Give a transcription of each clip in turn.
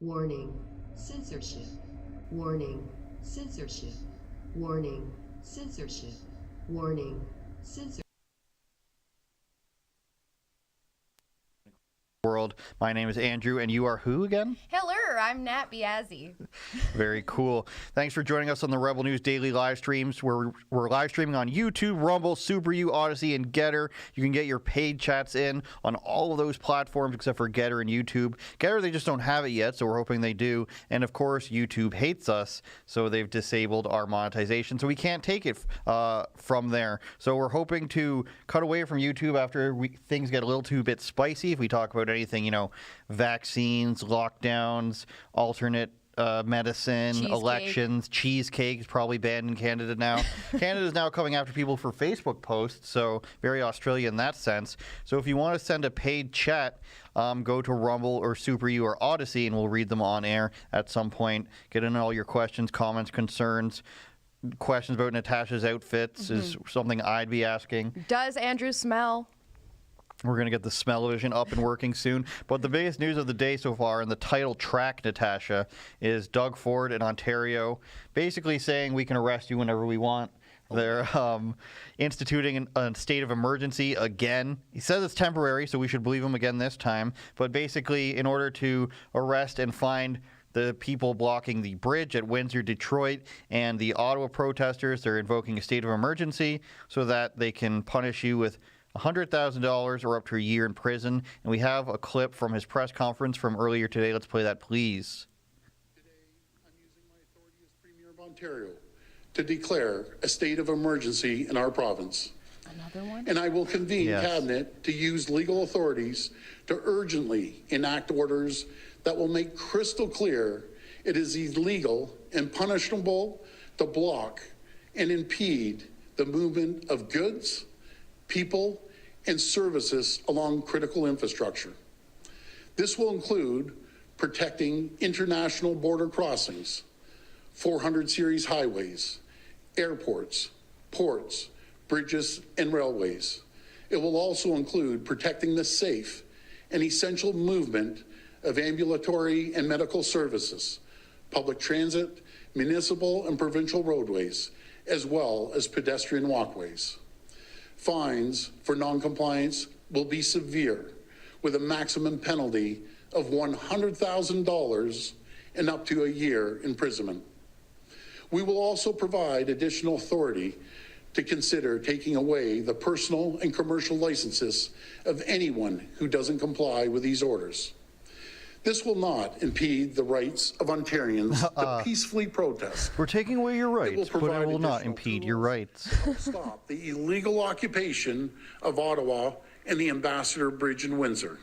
Warning, censorship. Warning, censorship. Warning, censorship. Warning, censorship. World. My name is Andrew, and you are who again? Hello, I'm Nat Biazzi. Very cool. Thanks for joining us on the Rebel News Daily live streams. We're live streaming on YouTube, Rumble, Super U, Odyssey, and Getter. You can get your paid chats in on all of those platforms except for Getter and YouTube. Getter, they just don't have it yet, so we're hoping they do. And of course, YouTube hates us, so they've disabled our monetization, so we can't take it from there. So we're hoping to cut away from YouTube after things get a little too bit spicy. If we talk about anything, vaccines, lockdowns, alternate medicine, cheesecake. Elections, cheesecake is probably banned in Canada now. Canada is now coming after people for Facebook posts, so very Australian in that sense. So if you want to send a paid chat, go to Rumble or Super U or Odyssey, and we'll read them on air at some point. Get in all your questions, comments, concerns. Questions about Natasha's outfits is something I'd be asking. Does Andrew smell? We're going to get the smell-o-vision up and working soon. But the biggest news of the day so far, and the title track, Natasha, is Doug Ford in Ontario basically saying we can arrest you whenever we want. They're instituting a state of emergency again. He says it's temporary, so we should believe him again this time. But basically, in order to arrest and find the people blocking the bridge at Windsor, Detroit, and the Ottawa protesters, they're invoking a state of emergency so that they can punish you with $100,000 or up to a year in prison. And we have a clip from his press conference from earlier today. Let's play that, please. Today, I'm using my authority as Premier of Ontario to declare a state of emergency in our province. Another one? And I will convene Cabinet to use legal authorities to urgently enact orders that will make crystal clear it is illegal and punishable to block and impede the movement of goods, people, and services along critical infrastructure. This will include protecting international border crossings, 400 series highways, airports, ports, bridges, and railways. It will also include protecting the safe and essential movement of ambulatory and medical services, public transit, municipal and provincial roadways, as well as pedestrian walkways. Fines for noncompliance will be severe, with a maximum penalty of $100,000 and up to a year imprisonment. We will also provide additional authority to consider taking away the personal and commercial licenses of anyone who doesn't comply with these orders. This will not impede the rights of Ontarians to peacefully protest. We're taking away your rights, but it will not impede your rights. To help stop the illegal occupation of Ottawa and the Ambassador Bridge in Windsor.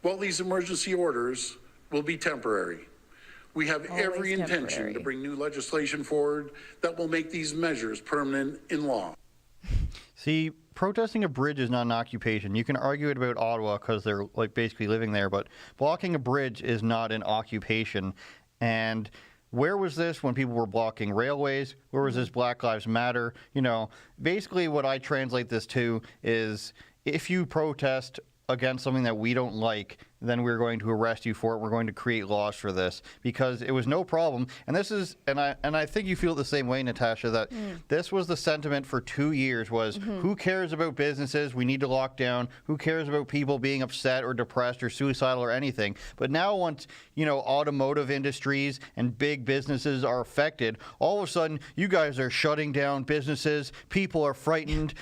While these emergency orders will be temporary, we have every intention to bring new legislation forward that will make these measures permanent in law. See, protesting a bridge is not an occupation. You can argue it about Ottawa because they're basically living there, but blocking a bridge is not an occupation. And where was this when people were blocking railways? Where was this Black Lives Matter? Basically what I translate this to is if you protest against something that we don't like, then we're going to arrest you for it. We're going to create laws for this because it was no problem. And this is, and I think you feel the same way, Natasha, that this was the sentiment for 2 years was who cares about businesses? We need to lock down. Who cares about people being upset or depressed or suicidal or anything? But now once, automotive industries and big businesses are affected, all of a sudden you guys are shutting down businesses. People are frightened.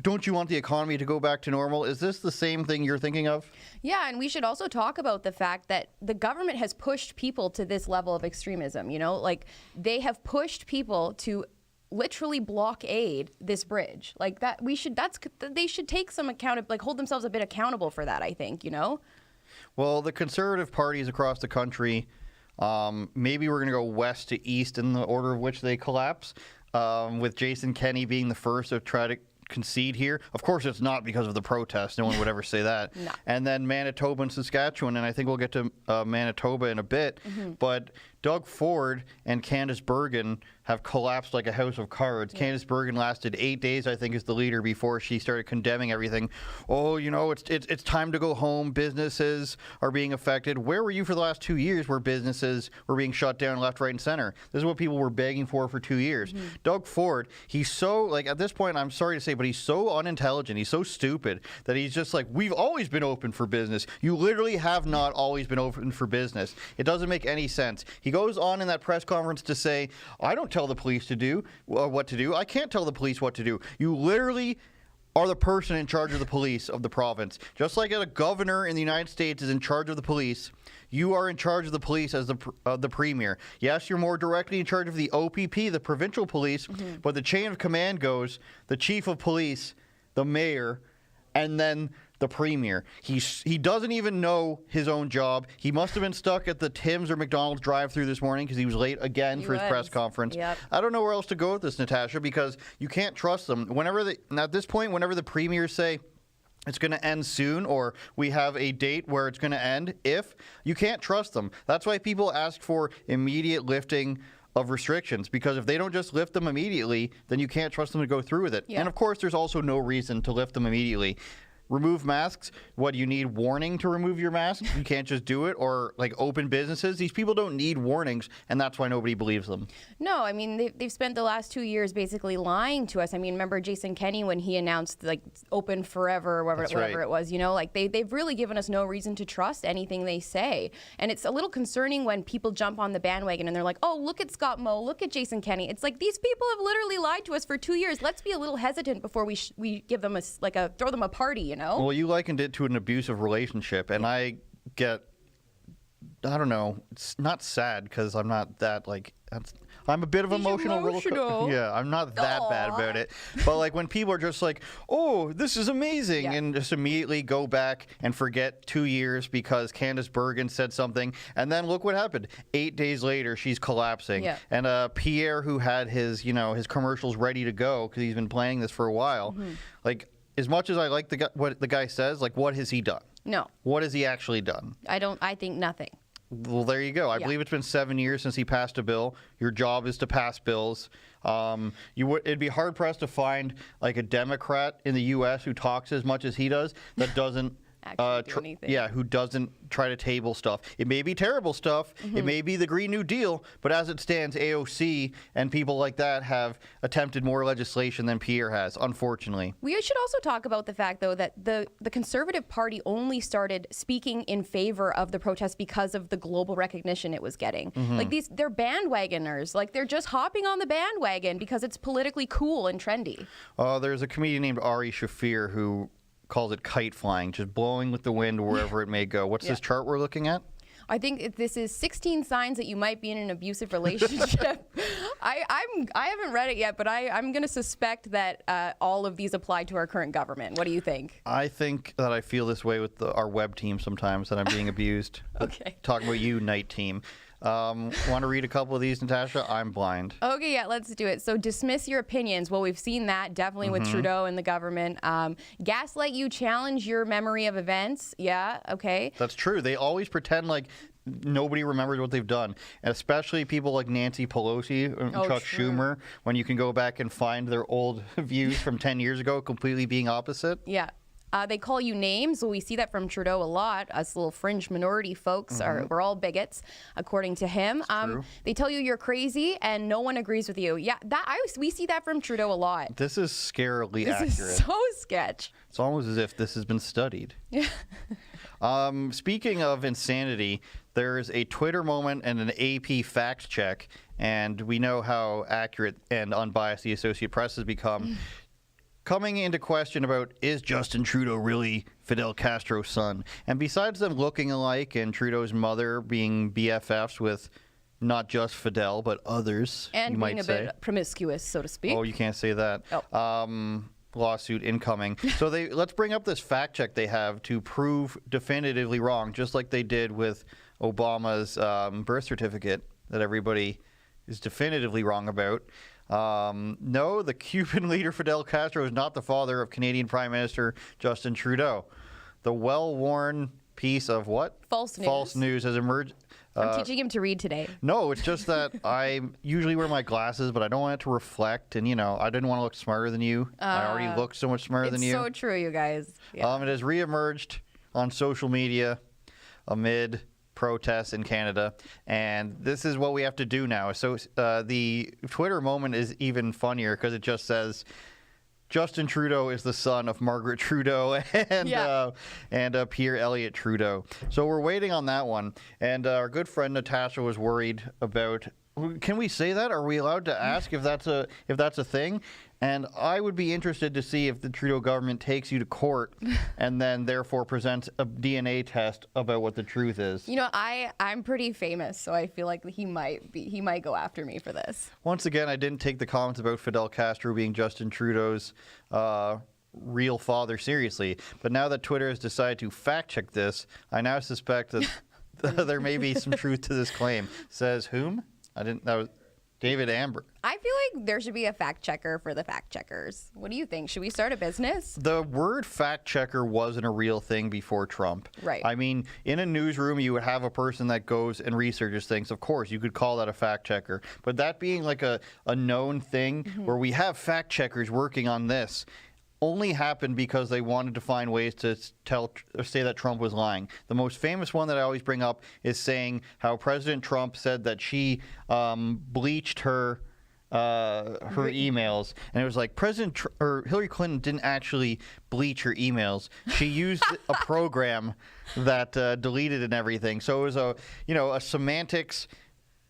Don't you want the economy to go back to normal? Is this the same thing you're thinking of? Yeah, and we should also talk about the fact that the government has pushed people to this level of extremism, they have pushed people to literally blockade this bridge. They should take some hold themselves a bit accountable for that, I think, Well, the conservative parties across the country, maybe we're going to go west to east in the order of which they collapse, with Jason Kenney being the first to try to concede here. Of course, it's not because of the protest. No one would ever say that. No. And then Manitoba and Saskatchewan, and I think we'll get to Manitoba in a bit. But Doug Ford and Candice Bergen have collapsed like a house of cards. Yeah. Candice Bergen lasted 8 days, I think, as the leader before she started condemning everything. Oh, you know, it's time to go home. Businesses are being affected. Where were you for the last 2 years where businesses were being shut down left, right, and center? This is what people were begging for 2 years. Mm-hmm. Doug Ford, he's so, like, at this point, I'm sorry to say, but he's so unintelligent. He's so stupid that he's just like, we've always been open for business. You literally have not always been open for business. It doesn't make any sense. He goes on in that press conference to say, I don't tell the police to do what to do. I can't tell the police what to do. You literally are the person in charge of the police of the province. Just like a governor in the United States is in charge of the police, you are in charge of the police as the premier. Yes, you're more directly in charge of the OPP, the provincial police, but the chain of command goes the chief of police, the mayor, and then the premier. He doesn't even know his own job. He must have been stuck at the Tim's or McDonald's drive-thru this morning because he was late again for his press conference. Yep. I don't know where else to go with this, Natasha, because you can't trust them. At this point, whenever the premiers say it's going to end soon or we have a date where it's going to end, you can't trust them. That's why people ask for immediate lifting of restrictions, because if they don't just lift them immediately, then you can't trust them to go through with it. Yeah. And of course, there's also no reason to lift them immediately. Remove masks. What, you need warning to remove your mask? You can't just do it. Or like open businesses. These people don't need warnings, and that's why nobody believes them. No, I mean, they've spent the last 2 years basically lying to us. I mean, remember Jason Kenney when he announced like open forever or whatever it was, you know, like they've really given us no reason to trust anything they say. And it's a little concerning when people jump on the bandwagon and they're like, oh, look at Scott Moe, look at Jason Kenney. It's like, these people have literally lied to us for 2 years. Let's be a little hesitant before we give them throw them a party, you know? Well, you likened it to an abusive relationship, and I don't know, it's not sad because I'm not that, like, I'm a bit of emotional. Yeah, I'm not that bad about it. But like when people are just like, oh, this is amazing, and just immediately go back and forget 2 years because Candice Bergen said something, and then look what happened. 8 days later, she's collapsing. Yeah. And Pierre, who had his commercials ready to go because he's been planning this for a while, like, as much as I like what the guy says, like, what has he done? No. What has he actually done? I think nothing. Well, there you go. I believe it's been 7 years since he passed a bill. Your job is to pass bills. It'd be hard pressed to find like a Democrat in the U.S. who talks as much as he does that doesn't do anything. Yeah, who doesn't try to table stuff. It may be terrible stuff. It may be the Green New Deal, but as it stands, AOC and people like that have attempted more legislation than Pierre has, unfortunately. We should also talk about the fact, though, that the Conservative Party only started speaking in favor of the protest because of the global recognition it was getting. Like they're bandwagoners. Like they're just hopping on the bandwagon because it's politically cool and trendy. There's a comedian named Ari Shafir who calls it kite flying, just blowing with the wind wherever it may go. What's this chart we're looking at? I think this is 16 signs that you might be in an abusive relationship. I haven't read it yet, but I'm going to suspect that all of these apply to our current government. What do you think? I think that I feel this way with our web team sometimes, that I'm being abused. Okay. Talking about you, night team. Want to read a couple of these, Natasha? I'm blind. Okay, yeah, let's do it. So dismiss your opinions. Well, we've seen that definitely with Trudeau and the government. Gaslight you, challenge your memory of events. Yeah, okay. That's true. They always pretend like nobody remembers what they've done, and especially people like Nancy Pelosi and Chuck Schumer, when you can go back and find their old views from 10 years ago completely being opposite. Yeah. They call you names. Well, we see that from Trudeau a lot. Us little fringe minority folks we're all bigots, according to him. They tell you you're crazy and no one agrees with you. Yeah, we see that from Trudeau a lot. This is scarily accurate. This is so sketch. It's almost as if this has been studied. Yeah. Speaking of insanity, there's a Twitter moment and an AP fact check, and we know how accurate and unbiased the Associated Press has become. Coming into question about, is Justin Trudeau really Fidel Castro's son? And besides them looking alike and Trudeau's mother being BFFs with not just Fidel, but others, and you being might say. Bit promiscuous, so to speak. Oh, you can't say that. Oh. Lawsuit incoming. So let's bring up this fact check they have to prove definitively wrong, just like they did with Obama's birth certificate that everybody is definitively wrong about. No, the Cuban leader Fidel Castro is not the father of Canadian Prime Minister Justin Trudeau. The well-worn piece of what? False news. False news has emerged. I'm teaching him to read today. No, it's just that I usually wear my glasses, but I don't want it to reflect. And, I didn't want to look smarter than you. I already look so much smarter than you. It's so true, you guys. Yeah. It has reemerged on social media amid protests in Canada, and this is what we have to do now. So the Twitter moment is even funnier because it just says, Justin Trudeau is the son of Margaret Trudeau and Pierre Elliott Trudeau. So we're waiting on that one. And our good friend Natasha was worried about. Can we say that? Are we allowed to ask if that's a thing? And I would be interested to see if the Trudeau government takes you to court and then therefore presents a DNA test about what the truth is. I'm pretty famous, so I feel like he might go after me for this. Once again, I didn't take the comments about Fidel Castro being Justin Trudeau's real father seriously. But now that Twitter has decided to fact check this, I now suspect that there may be some truth to this claim. Says whom? That was David Amber. I feel like there should be a fact checker for the fact checkers. What do you think? Should we start a business? The word fact checker wasn't a real thing before Trump. Right. I mean, in a newsroom, you would have a person that goes and researches things. Of course, you could call that a fact checker. But that being like a known thing where we have fact checkers working on this only happened because they wanted to find ways to say that Trump was lying. The most famous one that I always bring up is saying how President Trump said that she bleached her emails, and it was like Hillary Clinton didn't actually bleach her emails. She used a program that deleted and everything. So it was a semantics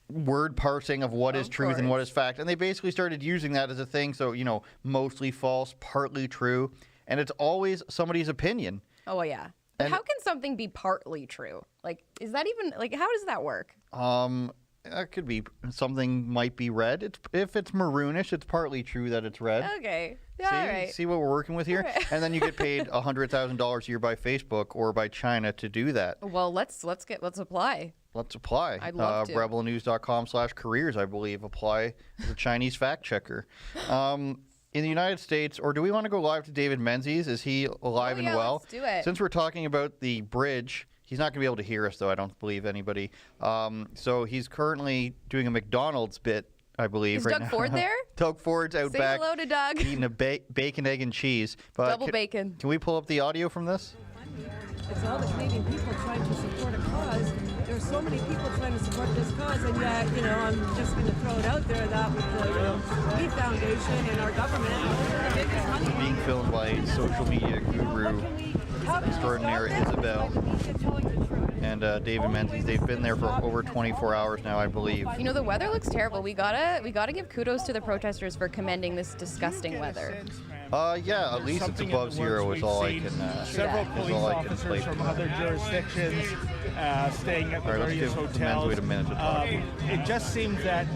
word parsing of what is truth and what is fact. And they basically started using that as a thing. So, mostly false, partly true. And it's always somebody's opinion. Oh, well, yeah. But how can something be partly true? Like, is that even, how does that work? That could be something might be red. If it's maroonish, it's partly true that it's red. Okay. Yeah, all right. See what we're working with here? Okay. And then you get paid $100,000 a year by Facebook or by China to do that. Well, let's apply. Let's apply. I'd love to. rebelnews.com/careers, I believe, apply as a Chinese fact checker. In the United States, or do we want to go live to David Menzies? Is he alive and well? Let's do it. Since we're talking about the bridge, he's not going to be able to hear us, though. I don't believe anybody. So he's currently doing a McDonald's bit, I believe. Is right Doug now. Ford there? Doug Ford's out Say back. hello to Doug. Eating a bacon, egg, and cheese. But Double bacon. Can we pull up the audio from this? It's all the Canadian people trying to support a cause. There are so many people trying to support this cause, and yet, I'm just going to throw it out there that with the We Foundation and our government, the biggest money. Being filmed by social media guru extraordinaire Isabel and David Menzies. They've been there for over 24 hours now, I believe. The weather looks terrible. We gotta give kudos to the protesters for commending this disgusting weather. Yeah, at least it's above zero is all I can Several police officers from other jurisdictions staying at the various hotels. Wait a minute to talk. It just seems that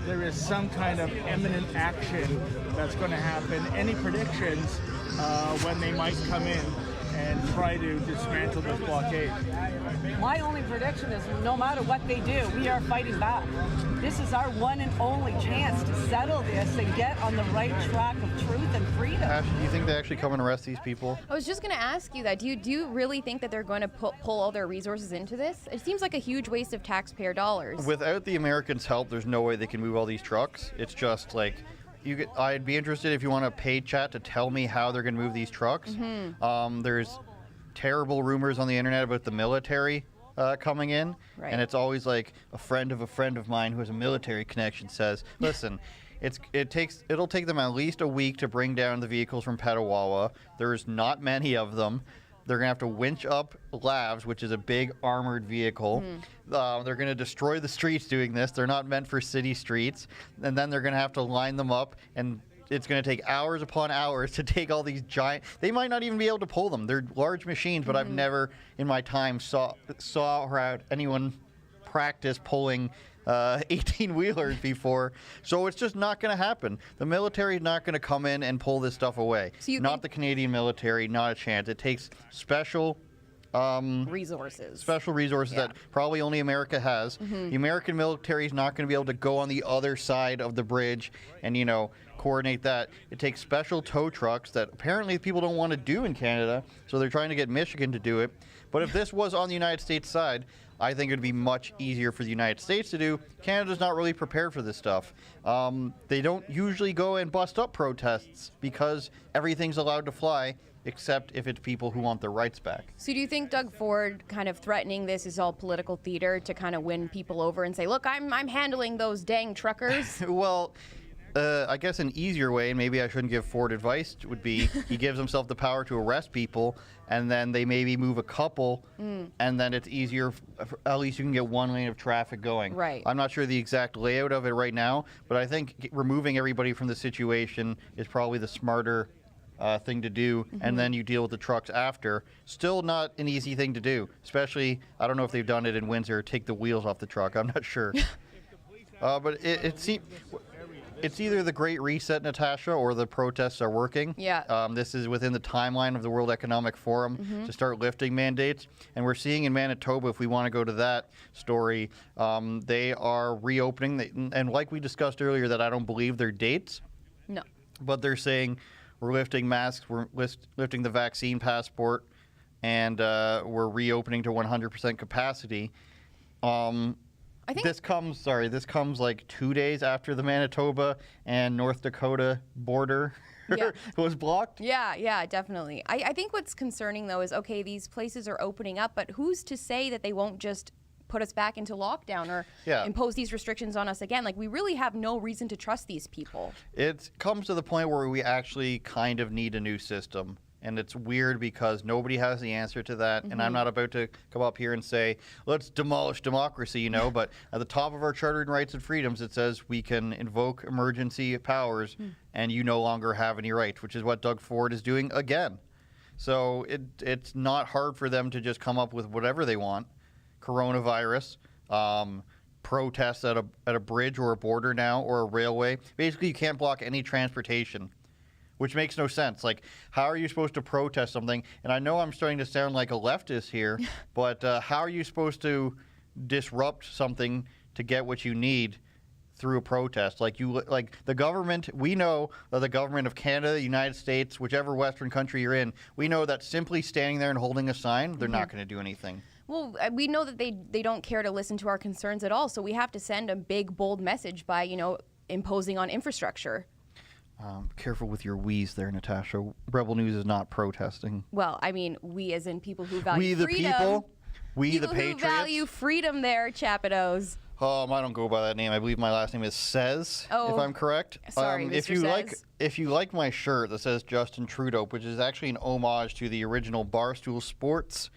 there is some kind of imminent action that's going to happen. Any predictions when they might come in and try to dismantle this blockade? My only prediction is no matter what they do, we are fighting back. This is our one and only chance to settle this and get on the right track of truth and freedom. Ash, do you think they actually come and arrest these people? I was just going to ask you that. Do you really think that they're going to pull all their resources into this? It seems like a huge waste of taxpayer dollars. Without the Americans' help, there's no way they can move all these trucks. It's just like... I'd be interested if you want a paid chat to tell me how they're going to move these trucks. There's terrible rumors on the internet about the military coming in, right. And it's always like a friend of mine who has a military connection says, listen, it'll take them at least a week to bring down the vehicles from Petawawa. There's not many of them. They're going to have to winch up Lavs, which is a big armored vehicle. They're going to destroy the streets doing this. They're not meant for city streets. And then they're going to have to line them up, and it's going to take hours upon hours to take all these giant... They might not even be able to pull them. They're large machines, but I've never in my time saw or had anyone practice pulling 18-wheelers before. So it's just not going to happen. The military is not going to come in and pull this stuff away. So not the Canadian military, not a chance. It takes special resources that probably only America has. The American military is not going to be able to go on the other side of the bridge and, coordinate that. It takes special tow trucks that apparently people don't want to do in Canada, so they're trying to get Michigan to do it. But if this was on the United States side, I think it would be much easier for the United States to do. Canada's not really prepared for this stuff. They don't usually go and bust up protests because everything's allowed to fly, except if it's people who want their rights back. So do you think Doug Ford kind of threatening this is all political theater to kind of win people over and say, look, I'm handling those dang truckers? Well, I guess an easier way, and maybe I shouldn't give Ford advice, would be he gives himself the power to arrest people, and then they maybe move a couple, and then it's easier. At least you can get one lane of traffic going. Right. I'm not sure the exact layout of it right now, but I think removing everybody from the situation is probably the smarter thing to do, and then you deal with the trucks after. Still not an easy thing to do, especially, I don't know if they've done it in Windsor, take the wheels off the truck. I'm not sure. But it's either the Great Reset, Natasha, or the protests are working. Yeah. This is within the timeline of the World Economic Forum to start lifting mandates. And we're seeing in Manitoba, if we want to go to that story, they are reopening. And like we discussed earlier, that I don't believe their dates. No. But they're saying we're lifting masks, we're lifting the vaccine passport, and we're reopening to 100% capacity. I think This comes like 2 days after the Manitoba and North Dakota border was blocked. Yeah, definitely. I think what's concerning, though, is, okay, these places are opening up, but who's to say that they won't just put us back into lockdown or impose these restrictions on us again? Like, we really have no reason to trust these people. It comes to the point where we actually kind of need a new system. And it's weird because nobody has the answer to that. And I'm not about to come up here and say, let's demolish democracy, but at the top of our Charter and Rights and Freedoms, it says we can invoke emergency powers and you no longer have any rights, which is what Doug Ford is doing again. So it's not hard for them to just come up with whatever they want. Coronavirus, protests at a bridge or a border now or a railway. Basically, you can't block any transportation, which makes no sense. Like, how are you supposed to protest something? And I know I'm starting to sound like a leftist here, but how are you supposed to disrupt something to get what you need through a protest? Like the government, we know that the government of Canada, the United States, whichever Western country you're in, we know that simply standing there and holding a sign, they're not going to do anything. Well, we know that they don't care to listen to our concerns at all, so we have to send a big, bold message by, imposing on infrastructure. Careful with your we's there, Natasha. Rebel News is not protesting. Well, I mean, we as in people who value we the freedom. people, we the People patriots. who value freedom there, Chapados. I don't go by that name. I believe my last name is Says, if I'm correct. Sorry, if Mr. you Says. if you like my shirt that says Justin Trudeau, which is actually an homage to the original Barstool Sports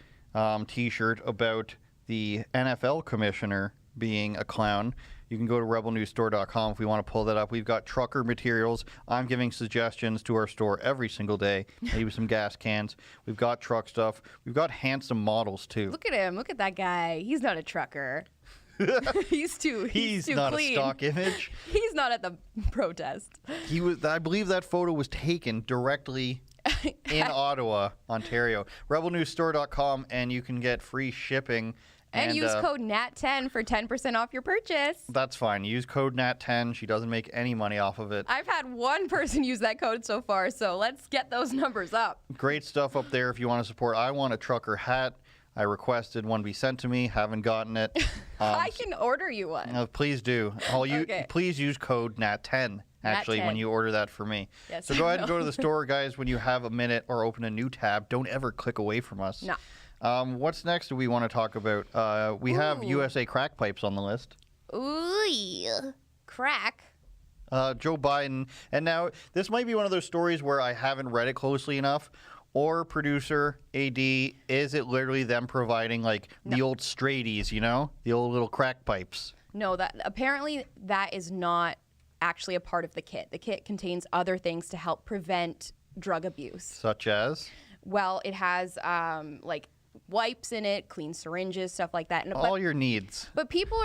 T-shirt about the NFL commissioner being a clown, you can go to rebelnewsstore.com if we want to pull that up. We've got trucker materials. I'm giving suggestions to our store every single day. Maybe some gas cans. We've got truck stuff. We've got handsome models too. Look at him. Look at that guy. He's not a trucker. He's too not clean. a stock image. He's not at the protest. He was. I believe that photo was taken directly in Ottawa, Ontario. Rebelnewsstore.com, and you can get free shipping. And use code NAT10 for 10% off your purchase. That's fine. Use code NAT10. She doesn't make any money off of it. I've had one person use that code so far, so let's get those numbers up. Great stuff up there if you want to support. I want a trucker hat. I requested one be sent to me. Haven't gotten it. I can order you one. Please do. Okay. Please use code NAT10. Actually, NAT10. when you order that for me. Yes, so go ahead and go to the store, guys, when you have a minute or open a new tab. Don't ever click away from us. No. What's next do we want to talk about? We have USA crack pipes on the list. Ooh, crack. Joe Biden. And now, this might be one of those stories where I haven't read it closely enough. Or producer, AD, is it literally them providing, the old straighties, the old little crack pipes? No, apparently that is not actually a part of the kit. The kit contains other things to help prevent drug abuse. Such as? Well, it has wipes in it, clean syringes, stuff like that. All your needs. But people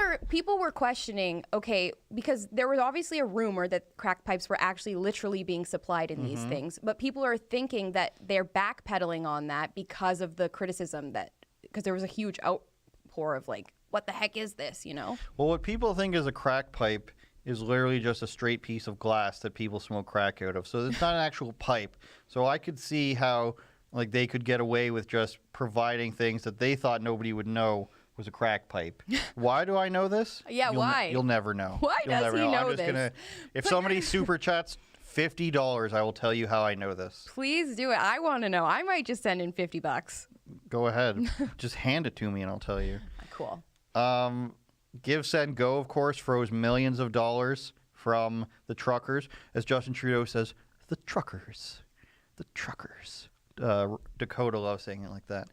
were questioning, okay, because there was obviously a rumor that crack pipes were actually literally being supplied in these things. But people are thinking that they're backpedaling on that because of the criticism because there was a huge outpour of what the heck is this, Well, what people think is a crack pipe is literally just a straight piece of glass that people smoke crack out of. So it's not an actual pipe. So I could see how like they could get away with just providing things that they thought nobody would know was a crack pipe. Why do I know this? Yeah, why? You'll never know. Why You'll does never he know I'm just this? gonna if somebody super chats $50, I will tell you how I know this. Please do it. I want to know. I might just send in $50. Go ahead. Just hand it to me and I'll tell you. Cool. Give, Send, Go, of course, froze millions of dollars from the truckers. As Justin Trudeau says, the truckers. The truckers. Dakota loves saying it like that.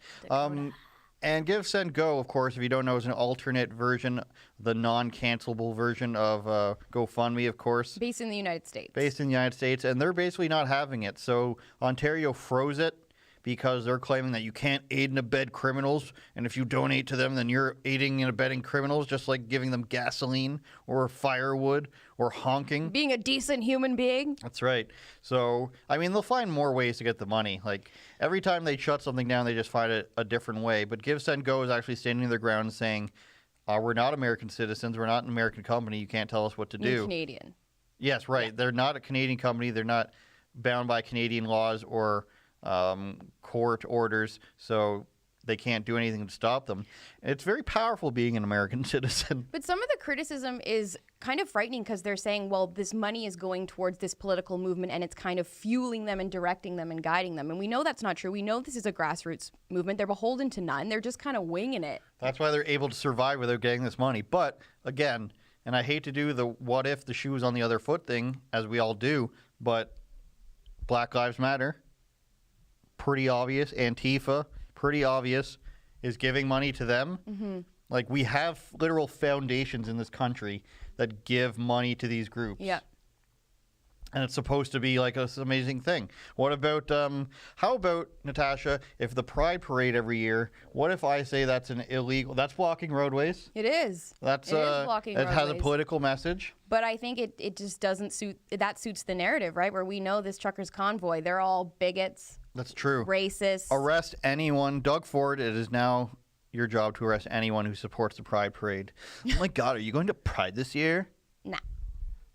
And Give, Send, Go, of course, if you don't know, is an alternate version, the non-cancelable version of GoFundMe, of course. Based in the United States. Based in the United States, and they're basically not having it. So Ontario froze it because they're claiming that you can't aid and abet criminals, and if you donate to them, then you're aiding and abetting criminals, just like giving them gasoline or firewood or honking. Being a decent human being. That's right. So, I mean, they'll find more ways to get the money. Like, every time they shut something down, they just find it a different way. But Give, Send, Go is actually standing their ground and saying, we're not American citizens, we're not an American company, you can't tell us what to do. You're Canadian. Yes, right. Yeah. They're not a Canadian company, they're not bound by Canadian laws or court orders, so they can't do anything to stop them. And it's very powerful being an American citizen. But some of the criticism is kind of frightening because they're saying, well, this money is going towards this political movement and it's kind of fueling them and directing them and guiding them. And we know that's not true. We know this is a grassroots movement. They're beholden to none. They're just kind of winging it. That's why they're able to survive without getting this money. But again, and I hate to do the what if the shoe was on the other foot thing, as we all do, but Black Lives Matter, pretty obvious. Antifa, pretty obvious, is giving money to them. Mm-hmm. Like, we have literal foundations in this country that give money to these groups. Yeah. And it's supposed to be like this amazing thing. What about, how about, Natasha, if the Pride Parade every year, what if I say that's an illegal, that's blocking roadways? It is. That's, it is blocking it roadways. has a political message. But I think it just doesn't suits the narrative, right? Where we know this truckers convoy, they're all bigots. That's true. Racist. Arrest anyone. Doug Ford, it is now your job to arrest anyone who supports the Pride Parade. Oh my God, are you going to Pride this year? Nah.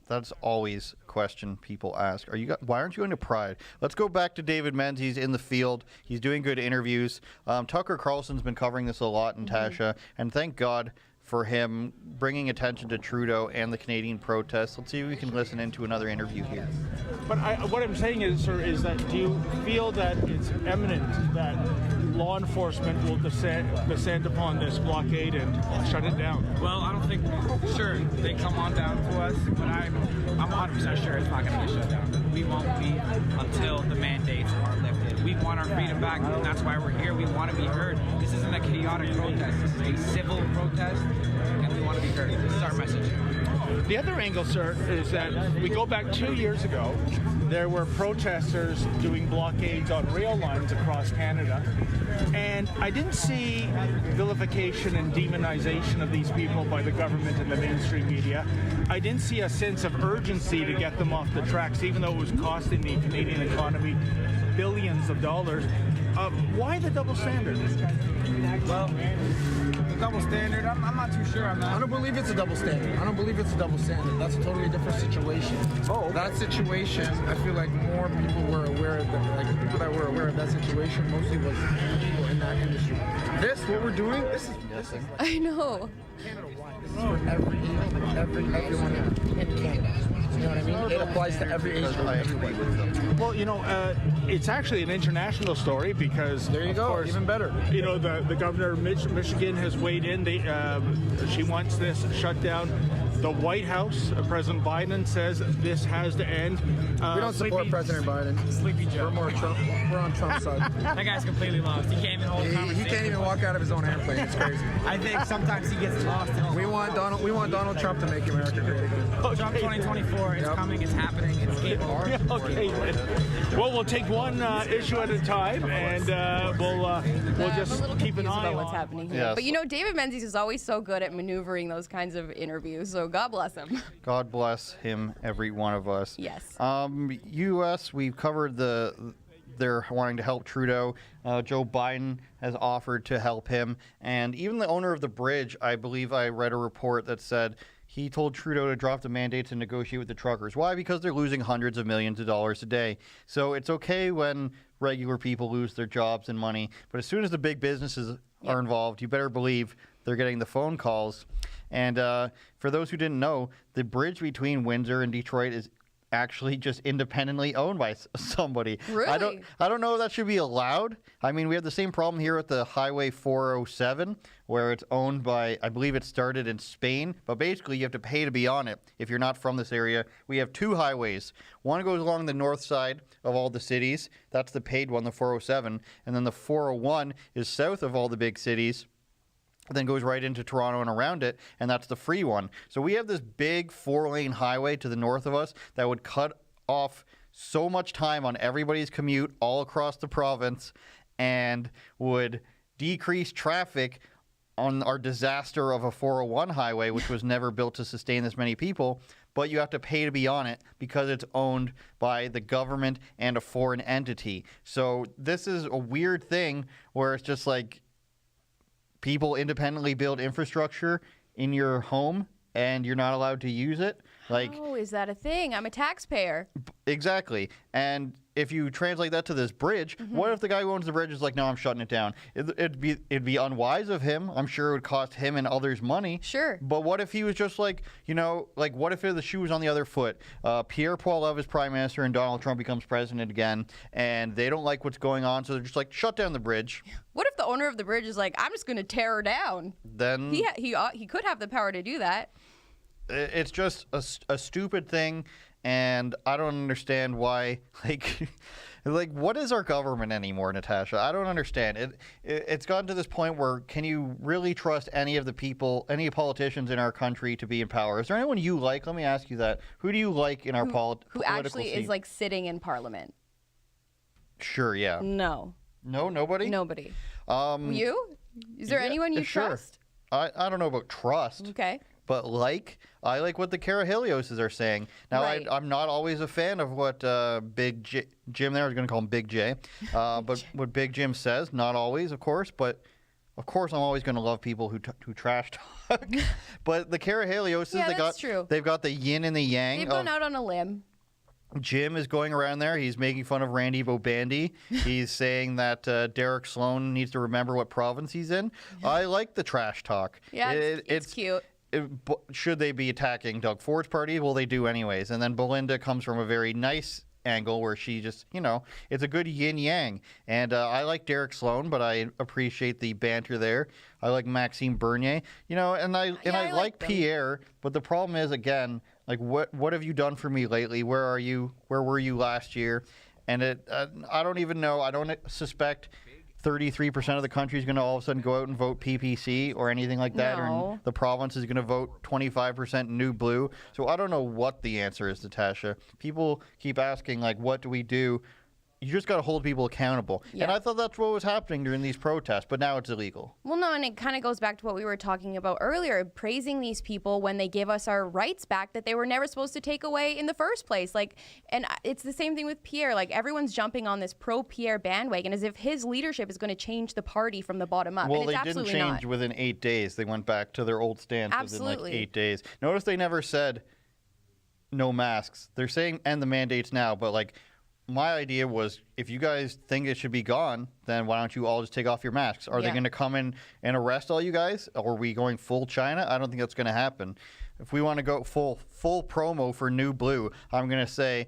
That's always a question people ask. Why aren't you going to Pride? Let's go back to David Menzies in the field. He's doing good interviews. Tucker Carlson's been covering this a lot, Natasha, and thank God for him bringing attention to Trudeau and the Canadian protests. Let's see if we can listen into another interview here. But what I'm saying is, sir, is that do you feel that it's imminent that law enforcement will descend upon this blockade and shut it down? Well, I don't think, sure, they come on down to us, but I'm 100% sure it's not going to get shut down. We won't be until the mandates are lifted. We want our freedom back, and that's why we're here. We want to be heard. This isn't a chaotic protest. This is a civil protest, and we want to be heard. This is our message. The other angle, sir, is that we go back 2 years ago, there were protesters doing blockades on rail lines across Canada, and I didn't see vilification and demonization of these people by the government and the mainstream media. I didn't see a sense of urgency to get them off the tracks, even though it was costing the Canadian economy billions of dollars. Why the double standard? Well, the double standard, I'm not too sure on that. I don't believe it's a double standard. That's a totally different situation. That situation, I feel like more people were aware of that. Like, the people that were aware of that situation mostly was people in that industry. What we're doing, this is I know. for everyone in Canada. You know what I mean? It applies to every age group, everybody. Well, it's actually an international story because There you go, course, even better. The governor of Michigan has weighed in. She wants this shut down. The White House, President Biden, says this has to end. We don't support President Biden. Sleepy Joe. We're more Trump. We're on Trump's side. That guy's completely lost. He can't even hold a He conversation. can't even walk out of his own airplane. It's crazy. I think sometimes he gets lost. We want Donald Trump to make America great again. Trump 2024, it's Yep. coming, it's happening, it's game over. Okay. Well, we'll take one issue at a time, and we'll I'm a just little keep an confused eye about on what's happening here. Yes. But David Menzies is always so good at maneuvering those kinds of interviews, so God bless him. God bless him, every one of us. Yes. U.S., we've covered they're wanting to help Trudeau. Joe Biden has offered to help him. And even the owner of the bridge, I believe I read a report that said he told Trudeau to drop the mandates and negotiate with the truckers. Why? Because they're losing hundreds of millions of dollars a day. So it's okay when regular people lose their jobs and money, but as soon as the big businesses are involved, you better believe they're getting the phone calls. And for those who didn't know, the bridge between Windsor and Detroit is actually just independently owned by somebody. Really? I don't know if that should be allowed. I mean, we have the same problem here with the Highway 407, where it's owned by, I believe it started in Spain, but basically you have to pay to be on it if you're not from this area. We have two highways. One goes along the north side of all the cities. That's the paid one, the 407. And then the 401 is south of all the big cities, then goes right into Toronto and around it, and that's the free one. So we have this big 4-lane highway to the north of us that would cut off so much time on everybody's commute all across the province and would decrease traffic on our disaster of a 401 highway, which was never built to sustain this many people, but you have to pay to be on it because it's owned by the government and a foreign entity. So this is a weird thing where it's just like, people independently build infrastructure in your home and you're not allowed to use it. Like, oh, is that a thing? I'm a taxpayer. Exactly. And if you translate that to this bridge, what if the guy who owns the bridge is like, no, I'm shutting it down? It'd be unwise of him. I'm sure it would cost him and others money. Sure. But what if he was just like, like what if the shoe was on the other foot? Pierre Poilievre is prime minister and Donald Trump becomes president again, and they don't like what's going on, so they're just like, shut down the bridge. What if the owner of the bridge is like, I'm just going to tear her down? Then he could have the power to do that. It's just a stupid thing, and I don't understand why. Like, what is our government anymore, Natasha? I don't understand. It's gotten to this point where can you really trust any of the people, any politicians in our country to be in power? Is there anyone you like? Let me ask you that. Who do you like in our political Who actually is like sitting in parliament? Sure, yeah. No. No, nobody? Nobody. You? Is there anyone you sure. trust? I don't know about trust. Okay. But I like what the Carahelioses are saying. Now, Right. I'm not always a fan of what Big Jim there, I was going to call him Big J, but what Big Jim says, not always, of course, but of course I'm always going to love people who trash talk. But the Carahelioses, Yeah, that's true. They've got the yin and the yang. They've gone out on a limb. Jim is going around there. He's making fun of Randy Bobandy. He's saying that Derek Sloan needs to remember what province he's in. I like the trash talk. Yeah, it's cute. Should they be attacking Doug Ford's party? Well, they do anyways. And then Belinda comes from a very nice angle where she just, it's a good yin-yang. And I like Derek Sloan, but I appreciate the banter there. I like Maxime Bernier, and I like them. Pierre. But the problem is, again, like what have you done for me lately? Where are you? Where were you last year? And I don't even know. I don't suspect 33% of the country is going to all of a sudden go out and vote PPC or anything like that, No. or the province is going to vote 25% new blue. So I don't know what the answer is, Natasha. People keep asking, like, what do we do? You just got to hold people accountable. Yeah. And I thought that's what was happening during these protests, but now it's illegal. Well, no, and it kind of goes back to what we were talking about earlier, praising these people when they give us our rights back that they were never supposed to take away in the first place. And it's the same thing with Pierre. Like, everyone's jumping on this pro-Pierre bandwagon as if his leadership is going to change the party from the bottom up. Well, and it's they didn't absolutely change not. within 8 days. They went back to their old stance within like Absolutely. 8 days. Notice they never said no masks. They're saying end the mandates now, but like, my idea was, if you guys think it should be gone, then why don't you all just take off your masks? Are they Yeah. going to come in and arrest all you guys? Or are we going full China? I don't think that's going to happen. If we want to go full promo for New Blue, I'm going to say,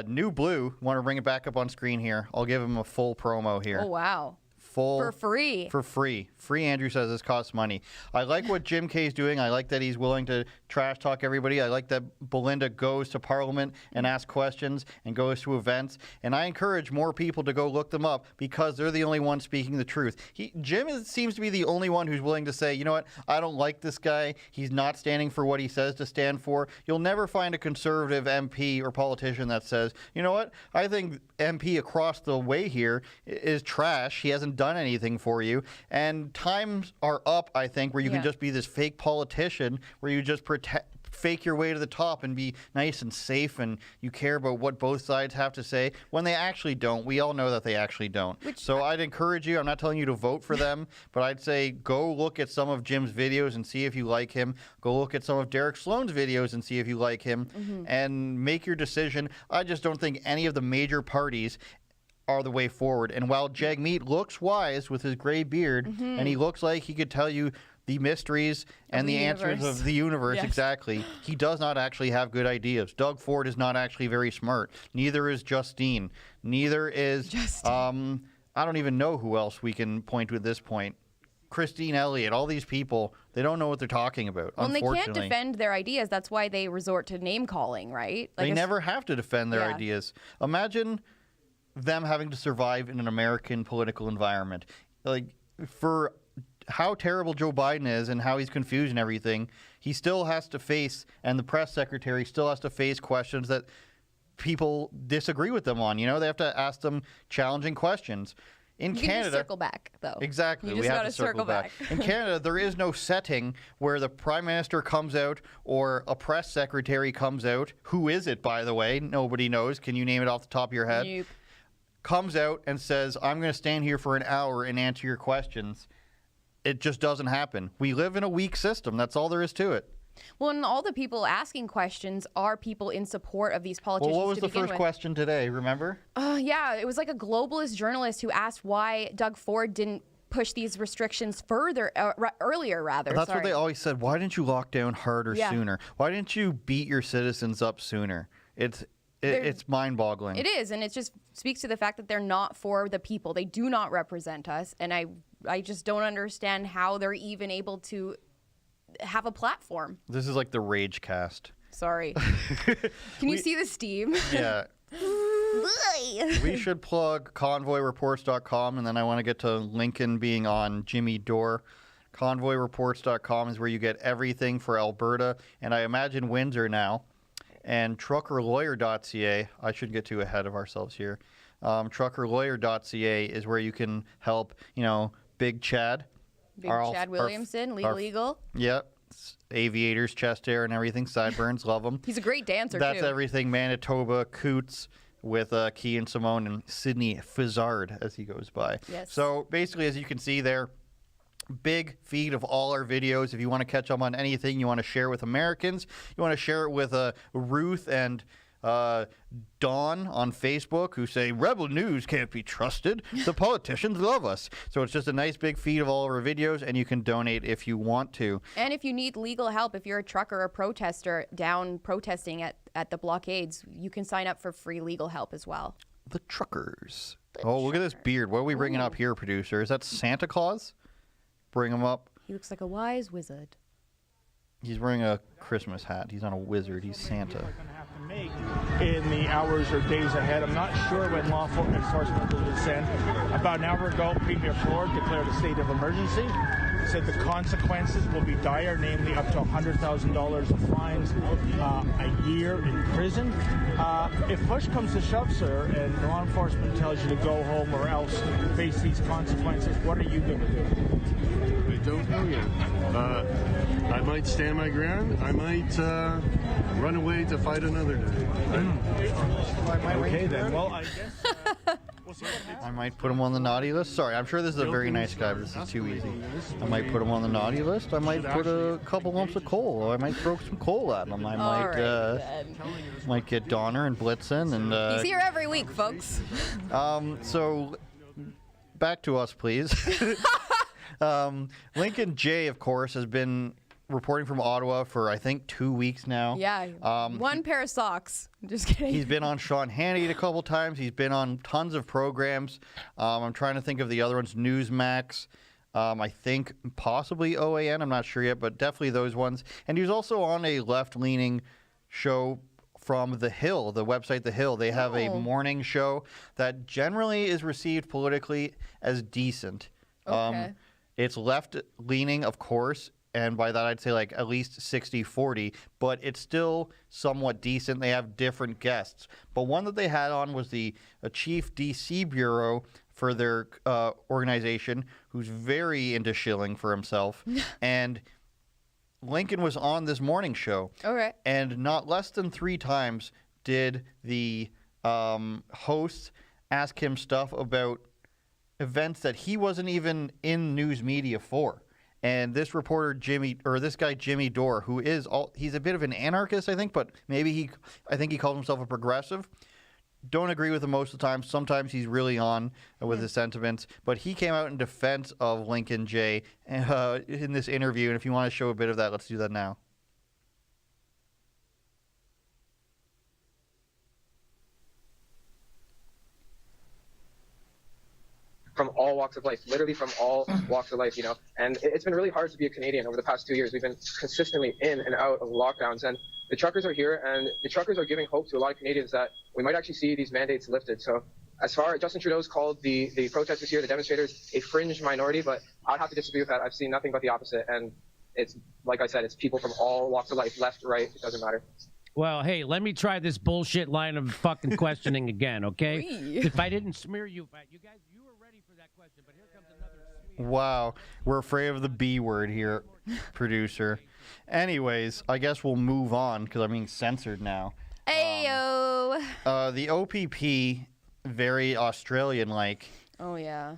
New Blue, want to bring it back up on screen here. I'll give him a full promo here. Oh, wow. Full For free. For free. Free, Andrew says this costs money. I like what Jim Kay's doing. I like that he's willing to trash talk everybody. I like that Belinda goes to Parliament and asks questions and goes to events. And I encourage more people to go look them up because they're the only ones speaking the truth. Jim seems to be the only one who's willing to say, you know what, I don't like this guy. He's not standing for what he says to stand for. You'll never find a conservative MP or politician that says, you know what, I think MP across the way here is trash. He hasn't done anything for you. And times are up, I think, where you can just be this fake politician where you just fake your way to the top and be nice and safe and you care about what both sides have to say when they actually don't. We all know that they actually don't. So I'd encourage you, I'm not telling you to vote for them, but I'd say go look at some of Jim's videos and see if you like him. Go look at some of Derek Sloan's videos and see if you like him and make your decision. I just don't think any of the major parties are the way forward. And while Jagmeet looks wise with his gray beard and he looks like he could tell you the mysteries and the answers of the universe, exactly, he does not actually have good ideas. Doug Ford is not actually very smart. Neither is Justine. Neither is, I don't even know who else we can point to at this point. Christine Elliott, all these people, they don't know what they're talking about, Well, and they unfortunately. can't defend their ideas. That's why they resort to name calling, right? Like they never have to defend their ideas. Imagine them having to survive in an American political environment. Like, for how terrible Joe Biden is and how he's confused and everything, he still has to face, and the press secretary still has to face questions that people disagree with them on. You know, they have to ask them challenging questions. In Canada, just circle back, though. Exactly. You We just have gotta to circle back. In Canada, there is no setting where the Prime Minister comes out or a press secretary comes out. Who is it, by the way? Nobody knows. Can you name it off the top of your head? Nope. Comes out and says, I'm going to stand here for an hour and answer your questions. It just doesn't happen. We live in a weak system. That's all there is to it. Well, and all the people asking questions are people in support of these politicians. Well, what was to the begin first with. question today? Remember? Yeah, it was like a globalist journalist who asked why Doug Ford didn't push these restrictions further, earlier, rather. That's what they always said. Why didn't you lock down harder sooner? Why didn't you beat your citizens up sooner? It's mind-boggling. It is, and it just speaks to the fact that they're not for the people. They do not represent us, and I just don't understand how they're even able to have a platform. This is like the Rage Cast. Sorry. Can you see the steam? Yeah. We should plug convoyreports.com, and then I want to get to Lincoln being on Jimmy Dore. Convoyreports.com is where you get everything for Alberta, and I imagine Windsor now. And truckerlawyer.ca, I should get too ahead of ourselves here. Truckerlawyer.ca is where you can help, Big Chad. Chad Williamson, Legal Eagle. Yep. Aviators, chest hair, and everything. Sideburns, love him. He's a great dancer, That's too. everything. Manitoba, Coots with Key and Simone and Sidney Fizzard as he goes by. Yes. So basically, as you can see there, big feed of all our videos. If you want to catch up on anything, you want to share with Americans, you want to share it with Ruth and Dawn on Facebook, who say Rebel News can't be trusted. The politicians love us. So it's just a nice big feed of all of our videos, and you can donate if you want to. And if you need legal help, if you're a trucker or protester down protesting at the blockades, you can sign up for free legal help as well. The truckers. Look at this beard. What are we bringing up here, producer? Is that Santa Claus? Bring him up. He looks like a wise wizard. He's wearing a Christmas hat. He's not a wizard. He's Santa. In the hours or days ahead. I'm not sure when law enforcement will descend. About an hour ago, Premier Ford declared a state of emergency. He said the consequences will be dire, namely up to $100,000 of fines, a year in prison. If push comes to shove, sir, and law enforcement tells you to go home or else face these consequences, what are you going to do? I don't know yet. I might stand my ground. I might run away to fight another day. Okay, then. Well, I guess we'll see what happens. I might put him on the naughty list. Sorry, I'm sure this is a very nice guy, but this is too easy. I might put him on the naughty list. I might put a couple lumps of coal. I might throw some coal at him. I might get Donner and Blitzen. And He's here every week, folks. So back to us, please. Lincoln J, of course, has been reporting from Ottawa for, I think, 2 weeks now. Yeah, one pair of socks. Just kidding. He's been on Sean Hannity a couple times. He's been on tons of programs. I'm trying to think of the other ones. Newsmax. I think possibly OAN. I'm not sure yet, but definitely those ones. And he was also on a left-leaning show from The Hill, the website The Hill. They have a morning show that generally is received politically as decent. Okay. It's left-leaning, of course, and by that I'd say like at least 60-40, but it's still somewhat decent. They have different guests. But one that they had on was the chief DC bureau for their organization, who's very into shilling for himself. And Lincoln was on this morning show. Okay. And not less than 3 times did the host ask him stuff about events that he wasn't even in news media for. And this reporter, this guy, Jimmy Dore, who he's a bit of an anarchist, I think, but I think he calls himself a progressive. Don't agree with him most of the time. Sometimes he's really on with his sentiments. But he came out in defense of Lincoln J. In this interview. And if you want to show a bit of that, let's do that now. From all walks of life, literally from all walks of life, And it's been really hard to be a Canadian over the past 2 years. We've been consistently in and out of lockdowns, and the truckers are here, and the truckers are giving hope to a lot of Canadians that we might actually see these mandates lifted. So as far as Justin Trudeau's called the protesters here, the demonstrators, a fringe minority, but I'd have to disagree with that. I've seen nothing but the opposite, and it's, like I said, it's people from all walks of life, left, right, it doesn't matter. Well, hey, let me try this bullshit line of fucking questioning again, okay? If I didn't smear you, you guys, you were ready for that question, but here comes another smear. Wow, we're afraid of the B word here, producer. Anyways, I guess we'll move on because I'm being censored now. Ayo. The OPP, very Australian-like. Oh, yeah.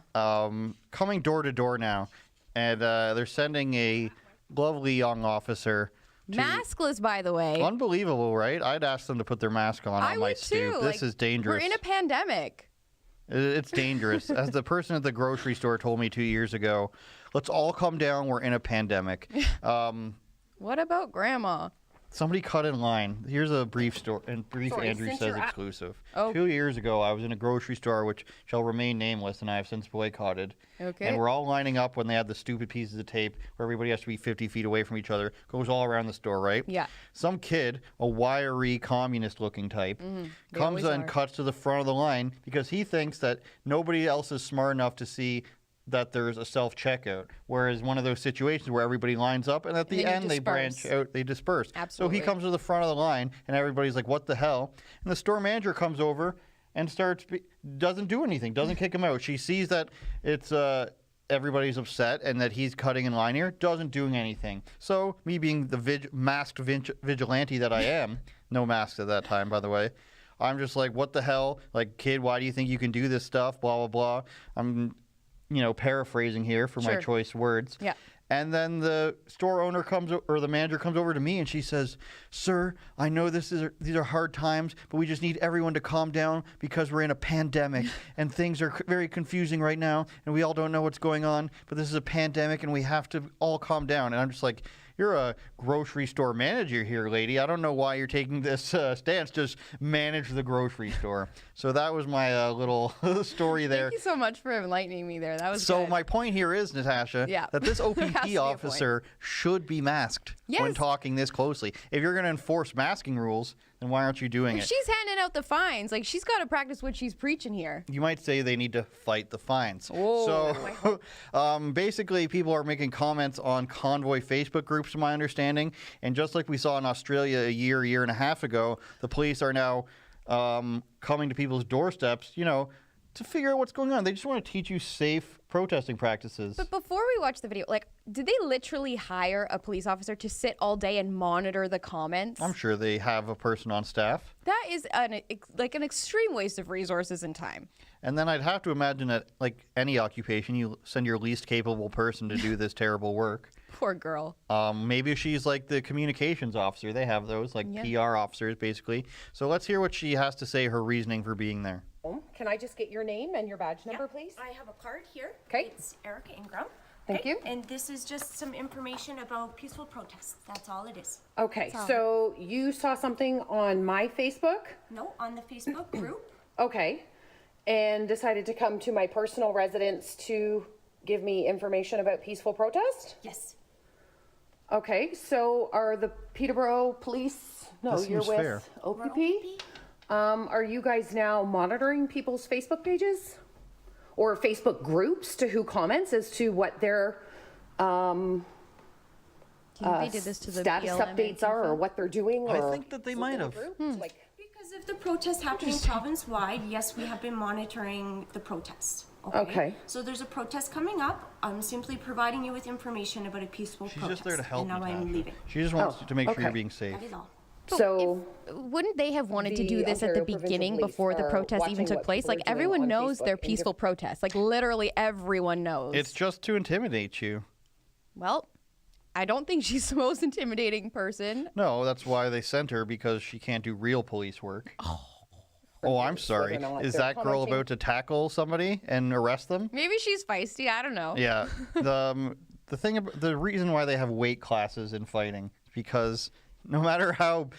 Coming door to door now, and they're sending a lovely young officer. Maskless, by the way. Unbelievable, right? I'd ask them to put their mask on my would stoop. too. This is dangerous. We're in a pandemic. It's dangerous. As the person at the grocery store told me 2 years ago, let's all come down. We're in a pandemic. What about Grandma? Somebody cut in line. Here's a brief story, and Sorry, Andrew since says you're exclusive. Oh. 2 years ago, I was in a grocery store, which shall remain nameless, and I have since boycotted. Okay. And we're all lining up when they had the stupid pieces of tape where everybody has to be 50 feet away from each other. Goes all around the store, right? Yeah. Some kid, a wiry, communist-looking type, comes and cuts to the front of the line because he thinks that nobody else is smart enough to see that there's a self-checkout, whereas one of those situations where everybody lines up and at the end they branch out, they disperse. Absolutely. So he comes to the front of the line and everybody's like, what the hell? And the store manager comes over and doesn't do anything, doesn't kick him out. She sees that it's everybody's upset and that he's cutting in line here, doesn't do anything. So me being the masked vigilante that I am, no masks at that time, by the way, I'm just like, what the hell? Like, kid, why do you think you can do this stuff? Blah, blah, blah. I'm paraphrasing here for my choice words. Yeah. And then the store owner the manager comes over to me and she says, "Sir, I know these are hard times, but we just need everyone to calm down because we're in a pandemic and things are very confusing right now and we all don't know what's going on, but this is a pandemic and we have to all calm down." And I'm just like, you're a grocery store manager here, lady. I don't know why you're taking this stance. Just manage the grocery store. So that was my little story there. Thank you so much for enlightening me there. That was So good. my point here is, Natasha, that this OPP officer should be masked when talking this closely. If you're going to enforce masking rules, then why aren't you doing it? She's handing out the fines. Like, she's got to practice what she's preaching here. You might say they need to fight the fines. So basically, people are making comments on Convoy Facebook groups, to my understanding. And just like we saw in Australia a year and a half ago, the police are now coming to people's doorsteps, to figure out what's going on. They just want to teach you safe protesting practices. But before we watch the video, did they literally hire a police officer to sit all day and monitor the comments? I'm sure they have a person on staff. That is an extreme waste of resources and time. And then I'd have to imagine that, like any occupation, you send your least capable person to do this terrible work. Poor girl. Maybe she's like the communications officer. They have those, PR officers, basically. So let's hear what she has to say, her reasoning for being there. Can I just get your name and your badge number, please? I have a card here. Okay. It's Erica Ingram. Thank you. And this is just some information about peaceful protests. That's all it is. Okay, so you saw something on my Facebook? No, on the Facebook group. Okay. And decided to come to my personal residence to give me information about peaceful protest? Yes. Okay, so are the Peterborough Police, you're with fair. OPP? Are you guys now monitoring people's Facebook pages? Or Facebook groups to who comments as to what their they did this to the status BLM updates are or what they're doing? I think that they might have. Because of the protests happening province-wide, yes, we have been monitoring the protests. Okay. So there's a protest coming up. I'm simply providing you with information about a peaceful She's protest. just there to help, and now I'm Natasha. leaving. She just wants to make sure okay. you're being safe. That is all. So Wouldn't they have wanted to the do this at the Ontario Provincial beginning Police before the are protest even watching took what place? people Like, are doing everyone on knows Facebook they're and peaceful protests. Like, literally everyone knows. It's just to intimidate you. Well, I don't think she's the most intimidating person. No, that's why they sent her, because she can't do real police work. Oh, I'm sorry. whether or not Is they're that girl commenting. about to tackle somebody and arrest them? Maybe she's feisty. I don't know. Yeah. The reason why they have weight classes in fighting is because no matter how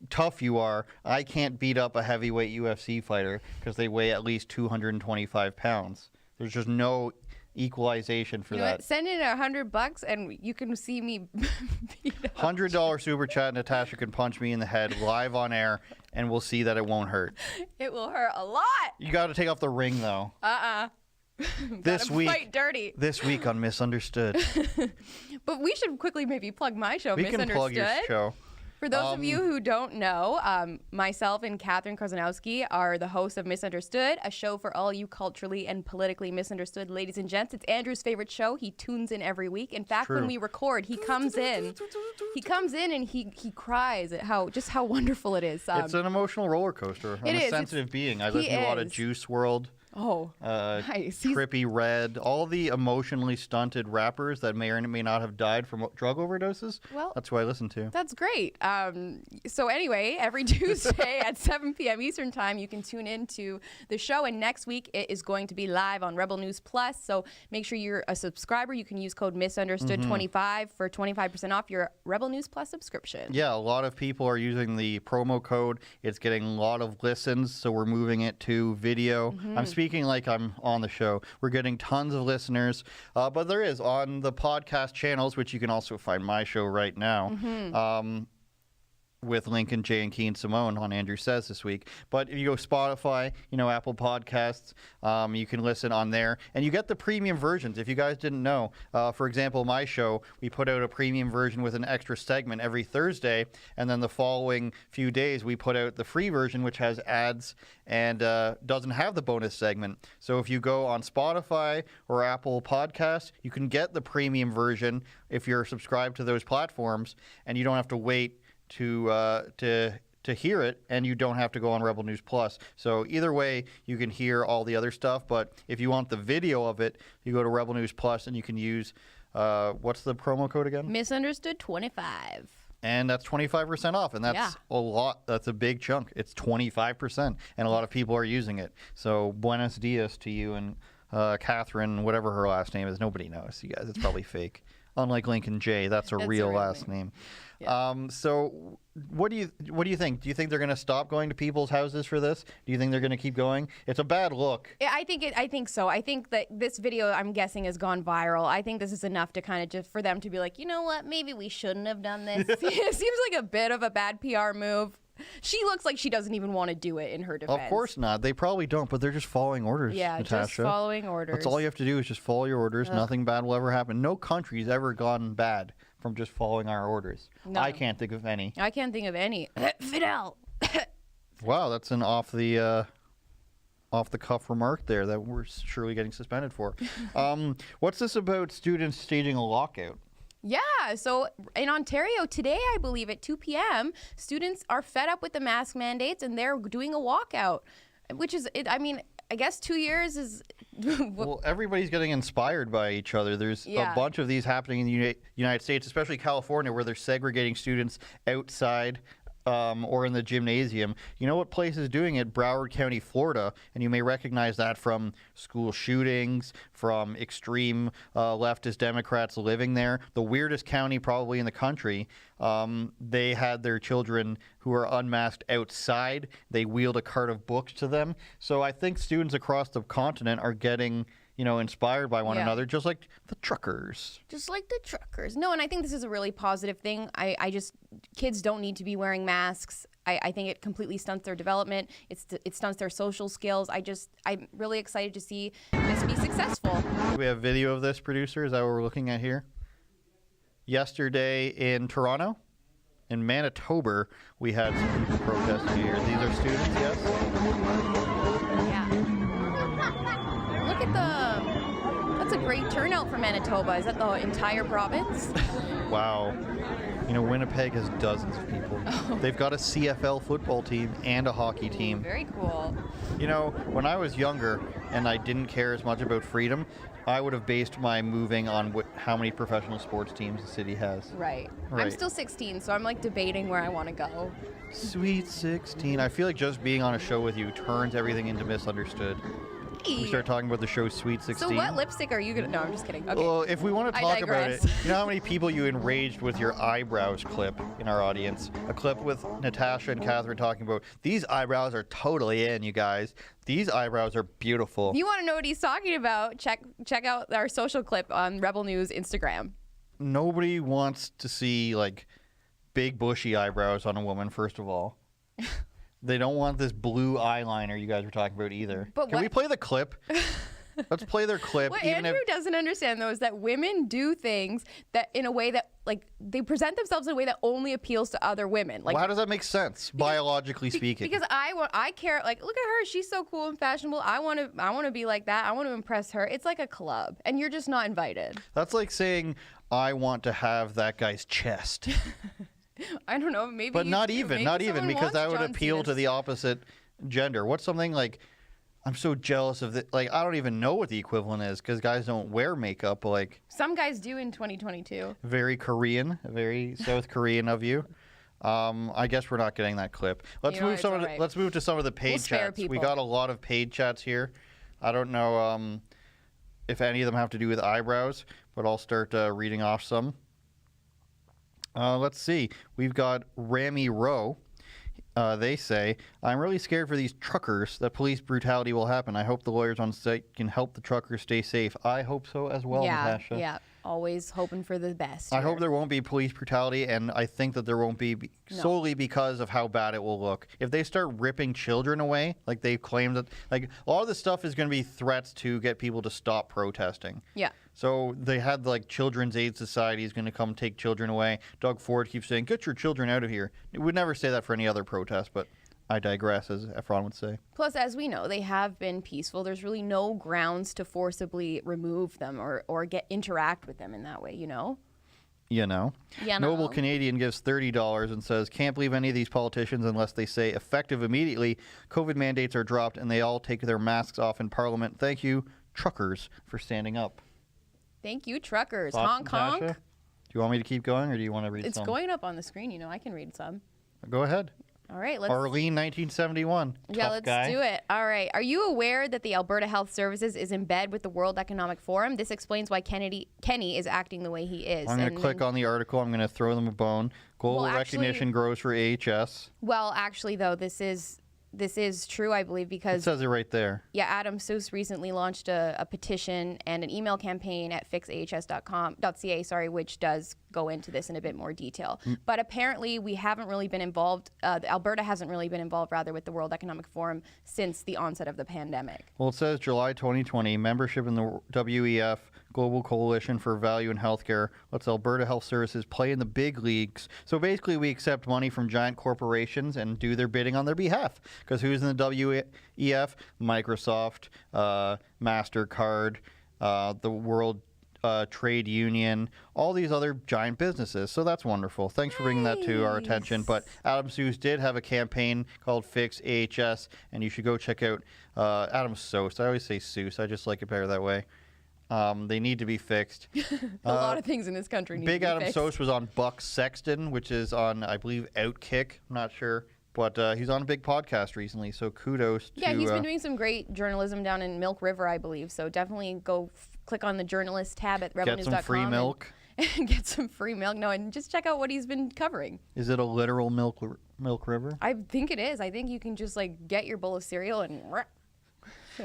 tough you are, I can't beat up a heavyweight UFC fighter because they weigh at least 225 pounds. There's just no equalization for You know that. what? Send in $100 and you can see me beat up. $100 super chat. Natasha can punch me in the head live on air, and we'll see that it won't hurt. It will hurt a lot. You got to take off the ring, though. This Gotta week, fight dirty. This week on Misunderstood. But we should quickly maybe plug my show, We can Misunderstood. plug your show. For those of you who don't know, myself and Catherine Kozanowski are the hosts of Misunderstood, a show for all you culturally and politically misunderstood ladies and gents. It's Andrew's favorite show. He tunes in every week. In fact, when we record, he comes in. He comes in and he cries at how wonderful it is. It's an emotional roller coaster. I'm a sensitive being. I listen to a lot of Juice WRLD. Oh, nice. Trippy Red, all the emotionally stunted rappers that may or may not have died from drug overdoses. Well, that's who I listen to. That's great. So anyway, every Tuesday at 7 p.m. Eastern Time, you can tune into the show. And next week, it is going to be live on Rebel News Plus. So make sure you're a subscriber. You can use code Misunderstood25 for 25% off your Rebel News Plus subscription. Yeah, a lot of people are using the promo code. It's getting a lot of listens, so we're moving it to video. I'm speaking like I'm on the show. We're getting tons of listeners, but there is on the podcast channels, which you can also find my show right now. With Lincoln, Jay, and Keen Simone on Andrew Says this week. But if you go Spotify, Apple Podcasts, you can listen on there. And you get the premium versions. If you guys didn't know, for example, my show, we put out a premium version with an extra segment every Thursday. And then the following few days, we put out the free version, which has ads and doesn't have the bonus segment. So if you go on Spotify or Apple Podcasts, you can get the premium version if you're subscribed to those platforms, and you don't have to wait to hear it, and you don't have to go on Rebel News Plus. So either way, you can hear all the other stuff. But if you want the video of it, you go to Rebel News Plus, and you can use what's the promo code again? Misunderstood25. And that's 25% off, and that's a lot. That's a big chunk. It's 25%, and a lot of people are using it. So buenos dias to you and Catherine, whatever her last name is. Nobody knows, you guys. It's probably fake. Unlike Lincoln J, that's a real last name. Yeah. So what do you think? Do you think they're going to stop going to people's houses for this? Do you think they're going to keep going? It's a bad look. Yeah, I think so. I think that this video, I'm guessing, has gone viral. I think this is enough to kind of just for them to be like, you know what, maybe we shouldn't have done this. It seems like a bit of a bad PR move. She looks like she doesn't even want to do it in her defense. Of course not. They probably don't, but they're just following orders, Yeah, Natasha. just following orders. That's all you have to do is just follow your orders. Ugh. Nothing bad will ever happen. No country's ever gone bad from just following our orders. No. I can't think of any. I can't think of any. Fidel. Wow, that's an off the cuff remark there that we're surely getting suspended for. What's this about students staging a lockout? Yeah, so in Ontario today, I believe at 2 p.m., students are fed up with the mask mandates and they're doing a walkout, which is, I mean, I guess 2 years is... Well, everybody's getting inspired by each other. There's a bunch of these happening in the United States, especially California, where they're segregating students outside or in the gymnasium. You know what place is doing it? Broward County, Florida. And you may recognize that from school shootings, from extreme leftist Democrats living there. The weirdest county probably in the country. They had their children who are unmasked outside. They wheeled a cart of books to them. So I think students across the continent are getting... inspired by one another, just like the truckers. Just like the truckers. No, and I think this is a really positive thing. Kids don't need to be wearing masks. I think it completely stunts their development. It stunts their social skills. I'm really excited to see this be successful. We have video of this, producer. Is that what we're looking at here? Yesterday in Toronto, in Manitoba, we had some people protesting here. These are students, yes? Yeah. Look at the great turnout for Manitoba. Is that the entire province? Wow. You know, Winnipeg has dozens of people. They've got a CFL football team and a hockey team. Very cool. You know, when I was younger and I didn't care as much about freedom, I would have based my moving on how many professional sports teams the city has. Right. I'm Right. still 16, so I'm like debating where I want to go. Sweet 16. I feel like just being on a show with you turns everything into misunderstood. We start talking about the show Sweet 16. So what lipstick are you gonna? No, I'm just kidding. Okay. Well, if we want to I talk about it, digress. you know how many people you enraged with your eyebrows clip in our audience? A clip with Natasha and Catherine talking about, these eyebrows are totally in, you guys. These eyebrows are beautiful. If you want to know what he's talking about, check out our social clip on Rebel News Instagram. Nobody wants to see, like, big bushy eyebrows on a woman, first of all. They don't want this blue eyeliner you guys were talking about either. But Can we what- play the clip? Let's play their clip. What even Andrew if doesn't understand, though, is that women do things that in a way that, like, they present themselves in a way that only appeals to other women. Like, well, how does that make sense, biologically speaking? because I care. Like, look at her. She's so cool and fashionable. I want to be like that. I want to impress her. It's like a club, and you're just not invited. That's like saying, I want to have that guy's chest. I don't know. Maybe. But you not do. even, Maybe not even, someone because wants that would John appeal to Cena's- the opposite gender. What's something like, I'm so jealous of it. Like, I don't even know what the equivalent is because guys don't wear makeup. But like, Some guys do in 2022. very Korean, very South Korean of you. I guess we're not getting that clip. Let's You know, move it's some. all right. Let's move to some of the paid We'll spare chats. We people. got a lot of paid chats here. I don't know if any of them have to do with eyebrows, but I'll start reading off some. Let's see. We've got Rami Rowe. They say, I'm really scared for these truckers that police brutality will happen. I hope the lawyers on site can help the truckers stay safe. I hope so as well, Natasha. Yeah. Always hoping for the best. I here. hope there won't be police brutality, and I think that there won't be solely because of how bad it will look. If they start ripping children away, like they claim that, like, a lot of this stuff is going to be threats to get people to stop protesting. Yeah. So they had, like, Children's Aid Society is going to come take children away. Doug Ford keeps saying, get your children out of here. We would never say that for any other protest, but I digress, as Efron would say. Plus, as we know, they have been peaceful. There's really no grounds to forcibly remove them or interact with them in that way, you know? You know. You know. Noble Canadian gives $30 and says, can't believe any of these politicians unless they say effective immediately. COVID mandates are dropped and they all take their masks off in Parliament. Thank you, truckers, for standing up. Thank you, truckers. Thoughts, Honk, honk. Natasha? Do you want me to keep going or do you want to read It's some? going up on the screen, you know. I can read some. Go ahead. All right, let's. Arlene, 1971. Yeah, Tough let's guy. do it. All right. Are you aware that the Alberta Health Services is in bed with the World Economic Forum? This explains why Kenny is acting the way he is. I'm going to click on the article. I'm going to throw them a bone. Global Well, actually- recognition grows for AHS. Well, actually, though, this is true, I believe, It because says it right there. yeah, Adam Seuss recently launched a petition and an email campaign at fixahs.ca, which does go into this in a bit more detail. But apparently, we haven't really been involved. Alberta hasn't really been involved, rather, with the World Economic Forum since the onset of the pandemic. Well, it says July 2020, membership in the WEF, Global Coalition for Value in Healthcare, lets Alberta Health Services play in the big leagues. So basically, we accept money from giant corporations and do their bidding on their behalf. Because who's in the WEF? Microsoft, MasterCard, the World Trade Union, all these other giant businesses. So that's wonderful. Thanks for bringing that to our attention. But Adam Seuss did have a campaign called Fix AHS, and you should go check out Adam Seuss. I always say Seuss. I just like it better that way. They need to be fixed. A lot of things in this country need Big to be Adam fixed. Seuss was on Buck Sexton, which is on, I believe, Outkick. I'm not sure. But he's on a big podcast recently, so kudos to... Yeah, he's been doing some great journalism down in Milk River, I believe. So definitely go click on the journalist tab at rebelnews.com. Get some free milk. And get some free milk. No, and just check out what he's been covering. Is it a literal milk river? I think it is. I think you can just like get your bowl of cereal and...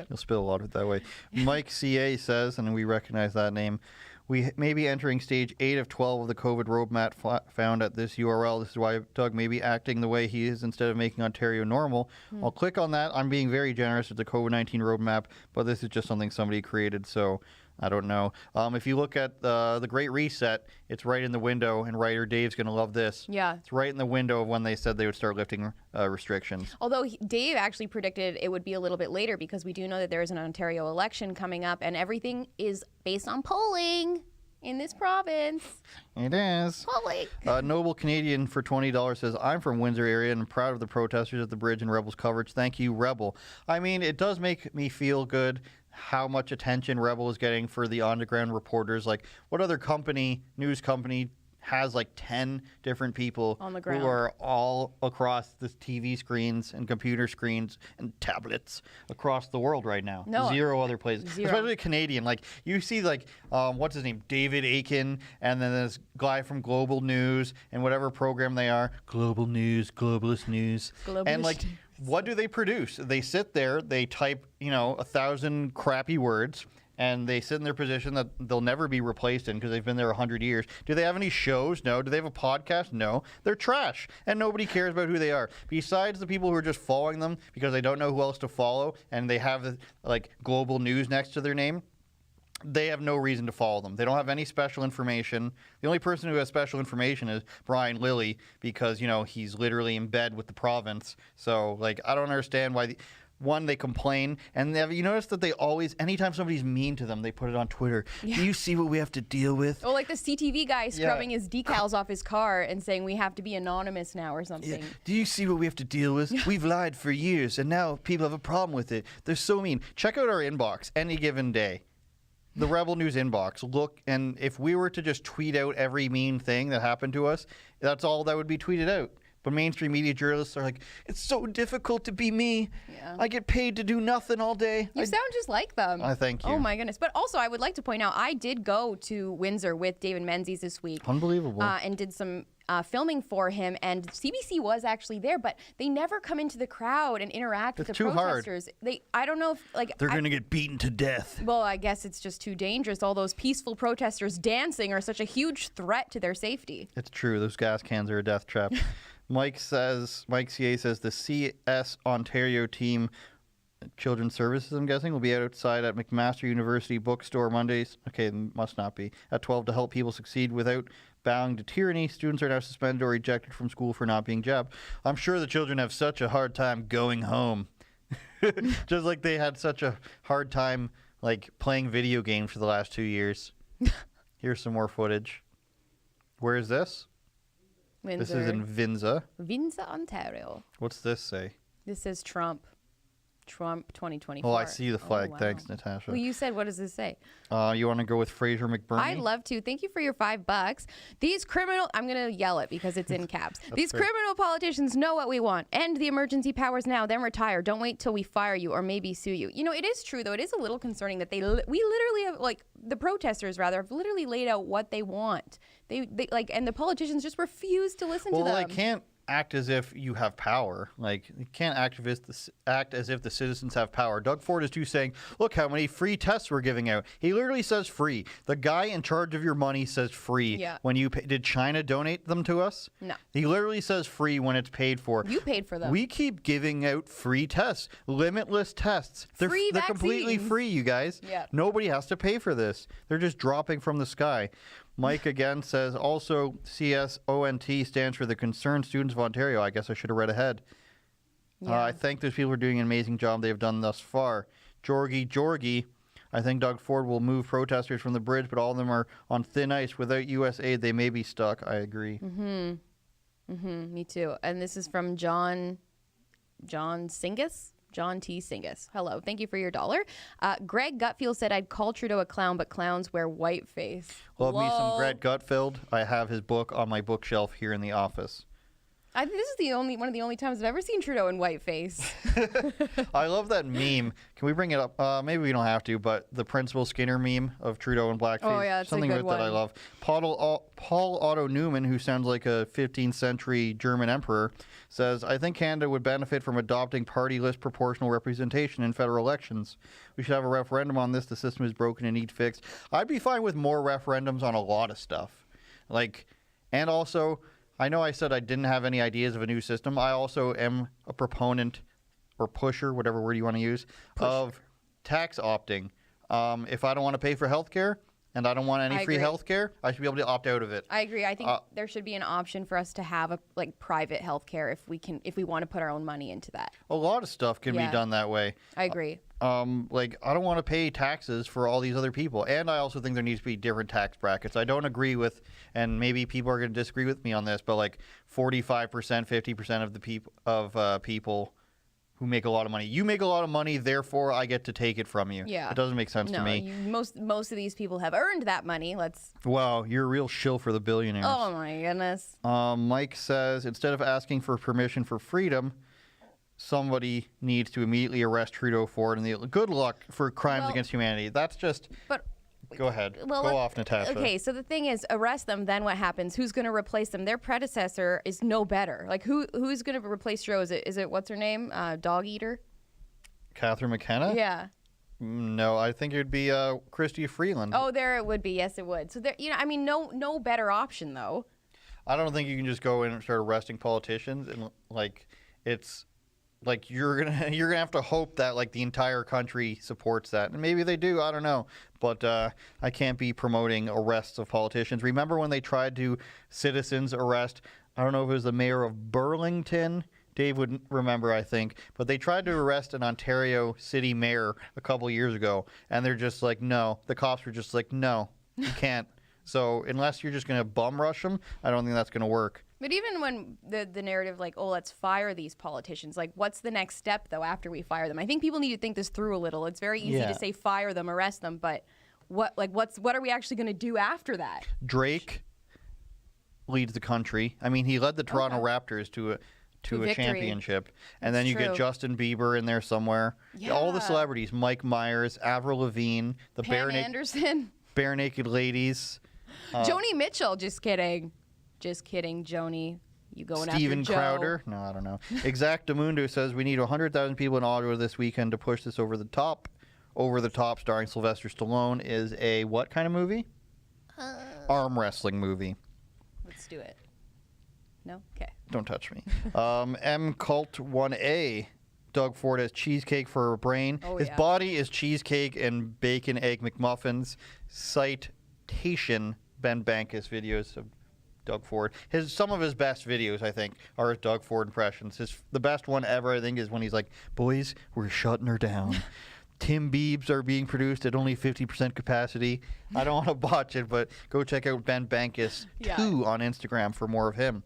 You'll spill a lot of it that way. Mike CA says, and we recognize that name, we may be entering stage 8 of 12 of the COVID roadmap found at this URL. This is why Doug may be acting the way he is instead of making Ontario normal. I'll click on that. I'm being very generous with the COVID-19 roadmap, but this is just something somebody created, so I don't know. If you look at the Great Reset, it's right in the window, and writer Dave's going to love this. Yeah. It's right in the window of when they said they would start lifting restrictions. Although Dave actually predicted it would be a little bit later because we do know that there is an Ontario election coming up, and everything is based on polling in this province. It is. Polling. Noble Canadian for $20 says, I'm from Windsor area and I'm proud of the protesters at the bridge and Rebels coverage. Thank you, Rebel. I mean, it does make me feel good how much attention Rebel is getting for the underground reporters. Like, what other news company has like 10 different people on the ground who are all across the TV screens and computer screens and tablets across the world right now? No. Zero other places. Zero. Especially Canadian. Like, you see like, what's his name? David Aiken, and then this guy from Global News and whatever program they are. Global News, Globalist News. And like, what do they produce? They sit there, they type, 1,000 crappy words, and they sit in their position that they'll never be replaced in because they've been there 100 years. Do they have any shows? No. Do they have a podcast? No. They're trash, and nobody cares about who they are. Besides the people who are just following them because they don't know who else to follow, and they have like Global News next to their name, they have no reason to follow them. They don't have any special information. The only person who has special information is Brian Lilly because, he's literally in bed with the province. So, like, I don't understand why... One, they complain, and have you noticed that they always, anytime somebody's mean to them, they put it on Twitter. Yeah. Do you see what we have to deal with? Oh, like the CTV guy scrubbing his decals off his car and saying we have to be anonymous now or something. Yeah. Do you see what we have to deal with? We've lied for years, and now people have a problem with it. They're so mean. Check out our inbox any given day. The Rebel News inbox. Look, and if we were to just tweet out every mean thing that happened to us, that's all that would be tweeted out. But mainstream media journalists are like, it's so difficult to be me. Yeah. I get paid to do nothing all day. You sound just like them. I thank you. Oh, my goodness. But also, I would like to point out, I did go to Windsor with David Menzies this week. Unbelievable. And did some filming for him. And CBC was actually there, but they never come into the crowd and interact with the protesters. Hard. I don't know if, they're going to get beaten to death. Well, I guess it's just too dangerous. All those peaceful protesters dancing are such a huge threat to their safety. It's true. Those gas cans are a death trap. Mike CA says the CS Ontario team, Children's Services, I'm guessing, will be outside at McMaster University Bookstore Mondays. Okay, must not be. At 12 to help people succeed without bowing to tyranny. Students are now suspended or ejected from school for not being jabbed. I'm sure the children have such a hard time going home. Just like they had such a hard time like playing video games for the last 2 years. Here's some more footage. Where is this? Windsor. This is in Windsor. Windsor, Ontario. What's this say? This says Trump 2024. Oh, I see the flag. Wow. Thanks, Natasha. Well, you said, what does this say? You want to go with Fraser McBurney? I'd love to. Thank you for your $5. These criminal... I'm going to yell it because it's in caps. These criminal politicians know what we want. End the emergency powers now, then retire. Don't wait till we fire you or maybe sue you. It is true, though. It is a little concerning that we literally have, the protesters, rather, have literally laid out what they want. They and the politicians just refuse to listen to them. Well, they can't act as if you have power. Like, you can't act as if the citizens have power. Doug Ford is too saying, look how many free tests we're giving out. He literally says free. The guy in charge of your money says free. Yeah. When you did China donate them to us? No. He literally says free when it's paid for. You paid for them. We keep giving out free tests, limitless tests. They're completely free, you guys. Yeah. Nobody has to pay for this. They're just dropping from the sky. Mike again says, also CSONT stands for the Concerned Students of Ontario. I guess I should have read ahead. Yeah. I think those people are doing an amazing job they have done thus far. Jorgie, I think Doug Ford will move protesters from the bridge, but all of them are on thin ice. Without U.S. aid, they may be stuck. I agree. Me too. And this is from John Singus. John T. Singus. Hello. Thank you for your $1. Greg Gutfield said, I'd call Trudeau a clown, but clowns wear whiteface. Love me some Greg Gutfield. I have his book on my bookshelf here in the office. I think this is one of the only times I've ever seen Trudeau in whiteface. I love that meme. Can we bring it up? Maybe we don't have to, but the Principal Skinner meme of Trudeau in blackface. Oh, yeah, it's something a good that I one. love. Paul Otto Newman, who sounds like a 15th century German emperor, says, I think Canada would benefit from adopting party list proportional representation in federal elections. We should have a referendum on this. The system is broken and needs fixed. I'd be fine with more referendums on a lot of stuff. And also, I know I said I didn't have any ideas of a new system. I also am a proponent or pusher, whatever word you want to use, of tax opting. If I don't want to pay for healthcare and I don't want any I free agree. healthcare, I should be able to opt out of it. I agree. I think there should be an option for us to have a private healthcare if we want to put our own money into that. A lot of stuff can be Yeah. done that way. I agree. Like, I don't want to pay taxes for all these other people. And I also think there needs to be different tax brackets. I don't agree with, and maybe people are going to disagree with me on this, but like 45%, 50% of the people who make a lot of money. You make a lot of money, therefore I get to take it from you. Yeah. It doesn't make sense to me. Most of these people have earned that money. Wow, you're a real shill for the billionaires. Oh my goodness. Mike says, instead of asking for permission for freedom, somebody needs to immediately arrest Trudeau for it. And good luck for crimes against humanity. That's just... But go ahead. Well, go off, Natasha. Okay, so the thing is, arrest them. Then what happens? Who's going to replace them? Their predecessor is no better. Like who's going to replace Trudeau? Is it what's her name? Dog Eater. Catherine McKenna? Yeah. No, I think it would be Chrystia Freeland. Oh, there it would be. Yes, it would. So there, no better option though. I don't think you can just go in and start arresting politicians and it's like you're gonna have to hope that like the entire country supports that, and maybe they do. I don't know, but I can't be promoting arrests of politicians. Remember when they tried to citizens arrest? I don't know if it was the mayor of Burlington. Dave would remember, I think, but they tried to arrest an Ontario city mayor a couple years ago, and they're just like, no. The cops were just like, no, you can't. So unless you're just gonna bum rush them, I don't think that's gonna work. But even when the narrative like, oh, let's fire these politicians, like what's the next step though after we fire them? I think people need to think this through a little. It's very easy to say fire them, arrest them, but what are we actually going to do after that? Drake leads the country. I mean, he led the Toronto Raptors to a championship, and then you get Justin Bieber in there somewhere. Yeah. All the celebrities: Mike Myers, Avril Lavigne, the Pam Anderson, Bare Naked Ladies, Joni Mitchell. Just kidding. Just kidding, Joni. You going Steven after Joe. Crowder? No, I don't know. Exactamundo says we need 100,000 people in Ottawa this weekend to push this over the top. Over the Top, starring Sylvester Stallone, is a what kind of movie? Arm wrestling movie. Let's do it. No? Okay. Don't touch me. M Cult 1A. Doug Ford has cheesecake for a brain. Oh, His yeah. body is cheesecake and bacon egg McMuffins. Citation Ben Bankus videos of Doug Ford. Some of his best videos, I think, are his Doug Ford impressions. The best one ever, I think, is when he's like, "Boys, we're shutting her down. Tim Biebs are being produced at only 50% capacity." I don't want to botch it, but go check out Ben Bankus 2 on Instagram for more of him.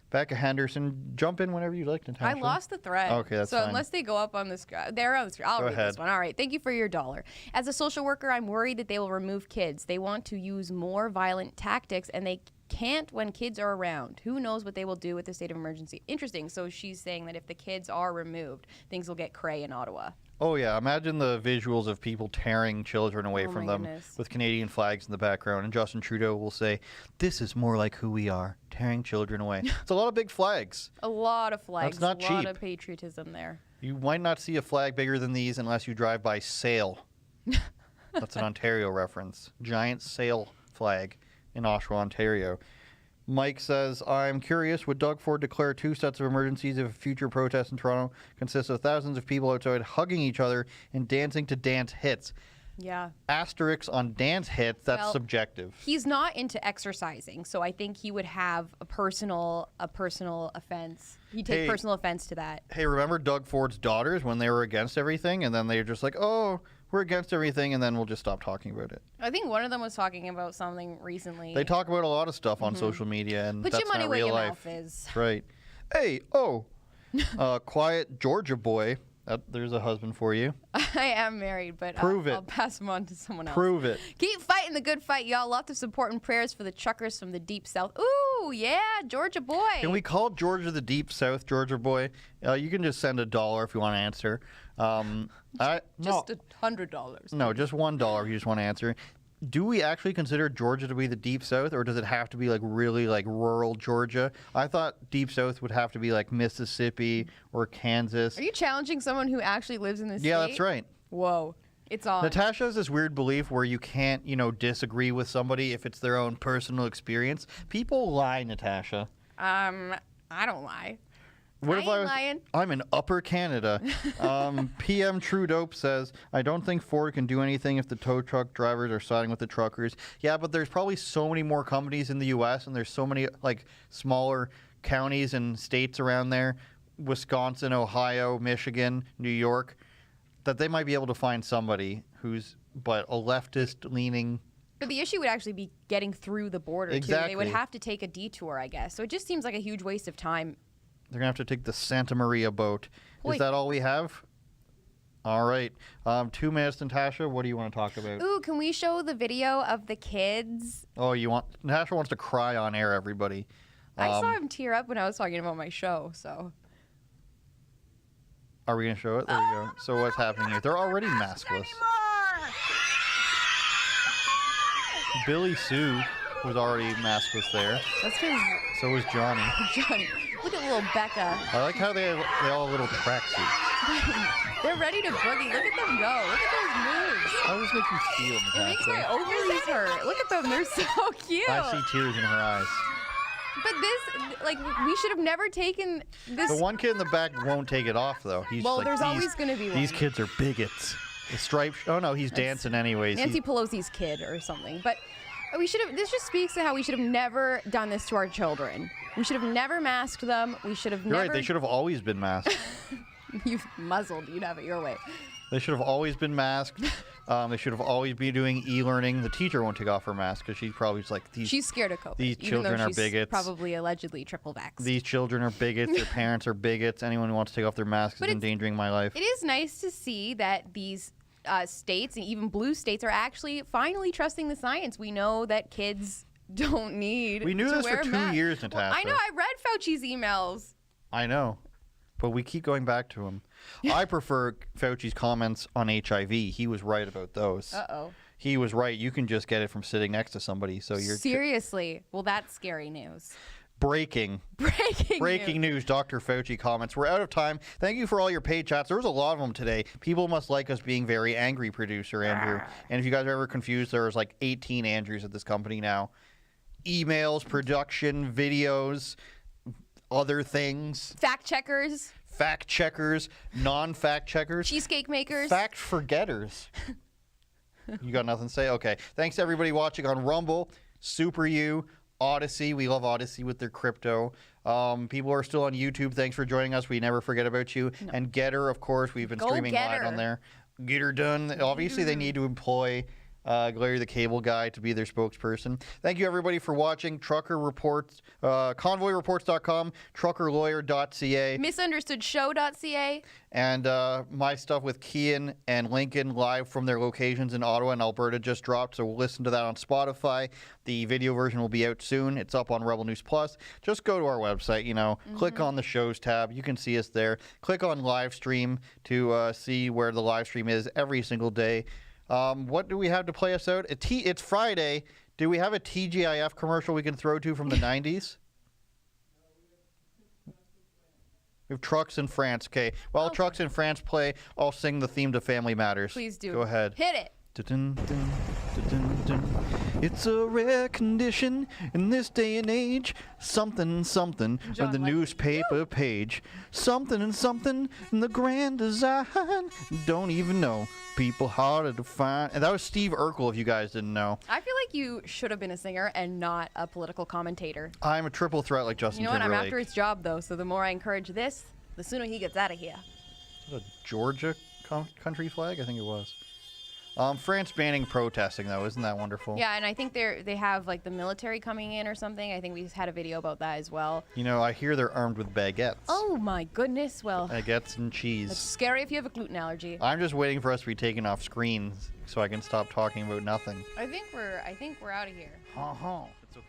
Becca Henderson, jump in whenever you like, Natasha. I lost the thread. Okay, that's so fine. unless they go up on the screen, they're on the screen. I'll Go read ahead. this one. All right. Thank you for your $1. As a social worker, I'm worried that they will remove kids. They want to use more violent tactics, and they can't when kids are around. Who knows what they will do with the state of emergency? Interesting. So she's saying that if the kids are removed, things will get cray in Ottawa. Oh, yeah. Imagine the visuals of people tearing children away from them with Canadian flags in the background. And Justin Trudeau will say, "This is more like who we are, tearing children away." It's a lot of big flags. A lot of flags. That's not a lot cheap. of patriotism there. You might not see a flag bigger than these unless you drive by Sale. That's an Ontario reference. Giant Sale flag in Oshawa, Ontario. Mike says, I'm curious, would Doug Ford declare 2 sets of emergencies if a future protest in Toronto consists of thousands of people outside hugging each other and dancing to dance hits? Yeah. Asterisks on dance hits, that's subjective. He's not into exercising, so I think he would have a personal offense. He'd take personal offense to that. Hey, remember Doug Ford's daughters when they were against everything, and then they're just like, oh, we're against everything, and then we'll just stop talking about it. I think one of them was talking about something recently. They talk about a lot of stuff on social media, and Put that's your money not where real your life. mouth is. Right. Hey, quiet Georgia boy. There's a husband for you. I am married, but I'll pass him on to someone else. Prove it. Keep fighting the good fight, y'all. Lots of support and prayers for the truckers from the Deep South. Ooh, yeah, Georgia boy. Can we call Georgia the Deep South, Georgia boy? You can just send $1 if you want to answer. Just $100. No, just $1 if you just want to answer. Do we actually consider Georgia to be the Deep South, or does it have to be like really like rural Georgia? I thought Deep South would have to be like Mississippi or Kansas. Are you challenging someone who actually lives in this state? Yeah, that's right. Whoa. It's on. Natasha has this weird belief where you can't, disagree with somebody if it's their own personal experience. People lie, Natasha. I don't lie. What I if I ain't was? lying. I'm in Upper Canada. PM True Dope says, I don't think Ford can do anything if the tow truck drivers are siding with the truckers. Yeah, but there's probably so many more companies in the U.S. and there's so many like smaller counties and states around there, Wisconsin, Ohio, Michigan, New York, that they might be able to find somebody who's but a leftist leaning. But the issue would actually be getting through the border, too. They would have to take a detour, I guess. So it just seems like a huge waste of time. They're going to have to take the Santa Maria boat. Hoy. Is that all we have? All right. 2 minutes, Natasha. What do you want to talk about? Ooh, can we show the video of the kids? Oh, Natasha wants to cry on air, everybody. I saw him tear up when I was talking about my show, so. Are we going to show it? There you go. So what's happening here? They're already maskless. Billy Sue was already maskless there. That's because So was Johnny. Johnny. Look at little Becca. I like how they all have little tracksuits. They're ready to boogie. Look at them go. Look at those moves. How does this make you feel, It makes Natasha? my ovaries hurt. Look at them. They're so cute. I see tears in her eyes. But this, like, we should have never taken this. The one kid in the back won't take it off, though. He's Well, like, there's always gonna be These one. kids are bigots. The stripes. Oh, no, he's dancing anyways. Nancy Pelosi's kid or something. But we should have. This just speaks to how we should have never done this to our children. We should have never masked them. We should have You're never. right. They should have always been masked. You've muzzled. You'd have it your way. They should have always been masked. They should have always been doing e-learning. The teacher won't take off her mask because she's probably just like these. She's scared of COVID. These even children though are she's bigots. Probably allegedly triple vax. These children are bigots. Their parents are bigots. Anyone who wants to take off their masks But is endangering my life. It is nice to see that these states and even blue states are actually finally trusting the science. We know that kids don't need. We knew to this for wear 2 masks. years, Well, Natasha. I know. I read Fauci's emails. I know, but we keep going back to him. I prefer Fauci's comments on HIV. He was right about those. Uh-oh. He was right. You can just get it from sitting next to somebody. So you're Seriously. Well, that's scary news. Breaking news. Dr. Fauci comments. We're out of time. Thank you for all your paid chats. There was a lot of them today. People must like us being very angry, producer Andrew. And if you guys are ever confused, there's like 18 Andrews at this company now. Emails, production, videos, other things. Fact checkers. Fact checkers, non-fact checkers. Cheesecake makers. Fact forgetters. You got nothing to say? Okay. Thanks to everybody watching on Rumble, Super U, Odyssey. We love Odyssey with their crypto. People are still on YouTube. Thanks for joining us. We never forget about you. No. And Getter, of course. We've been streaming live on there. Get her done. Obviously, they need to employ Larry the Cable Guy to be their spokesperson. Thank you, everybody, for watching. Trucker Reports, convoyreports.com, truckerlawyer.ca, misunderstoodshow.ca, and my stuff with Kian and Lincoln live from their locations in Ottawa and Alberta just dropped, so we'll listen to that on Spotify. The video version will be out soon. It's up on Rebel News Plus. Just go to our website, click on the shows tab. You can see us there. Click on live stream to see where the live stream is every single day. What do we have to play us out? It's Friday. Do we have a TGIF commercial we can throw to from the 90s? We have Trucks in France. Okay. While Trucks in France play, I'll sing the theme to Family Matters. Please do. Go ahead. Hit it. Dun, dun, dun, dun, dun. It's a rare condition in this day and age. Something, something on the newspaper page. Something and something in the grand design. Don't even know. People harder to find. And that was Steve Urkel, if you guys didn't know. I feel like you should have been a singer and not a political commentator. I'm a triple threat like Justin Timberlake. You know what? I'm after his job, though, so the more I encourage this, the sooner he gets out of here. Is that a Georgia country flag? I think it was. France banning protesting, though. Isn't that wonderful? Yeah, and I think they have like the military coming in or something. I think we had a video about that as well. I hear they're armed with baguettes. Oh my goodness! Well, baguettes and cheese. It's scary if you have a gluten allergy. I'm just waiting for us to be taken off screens so I can stop talking about nothing. I think we're out of here. It's okay.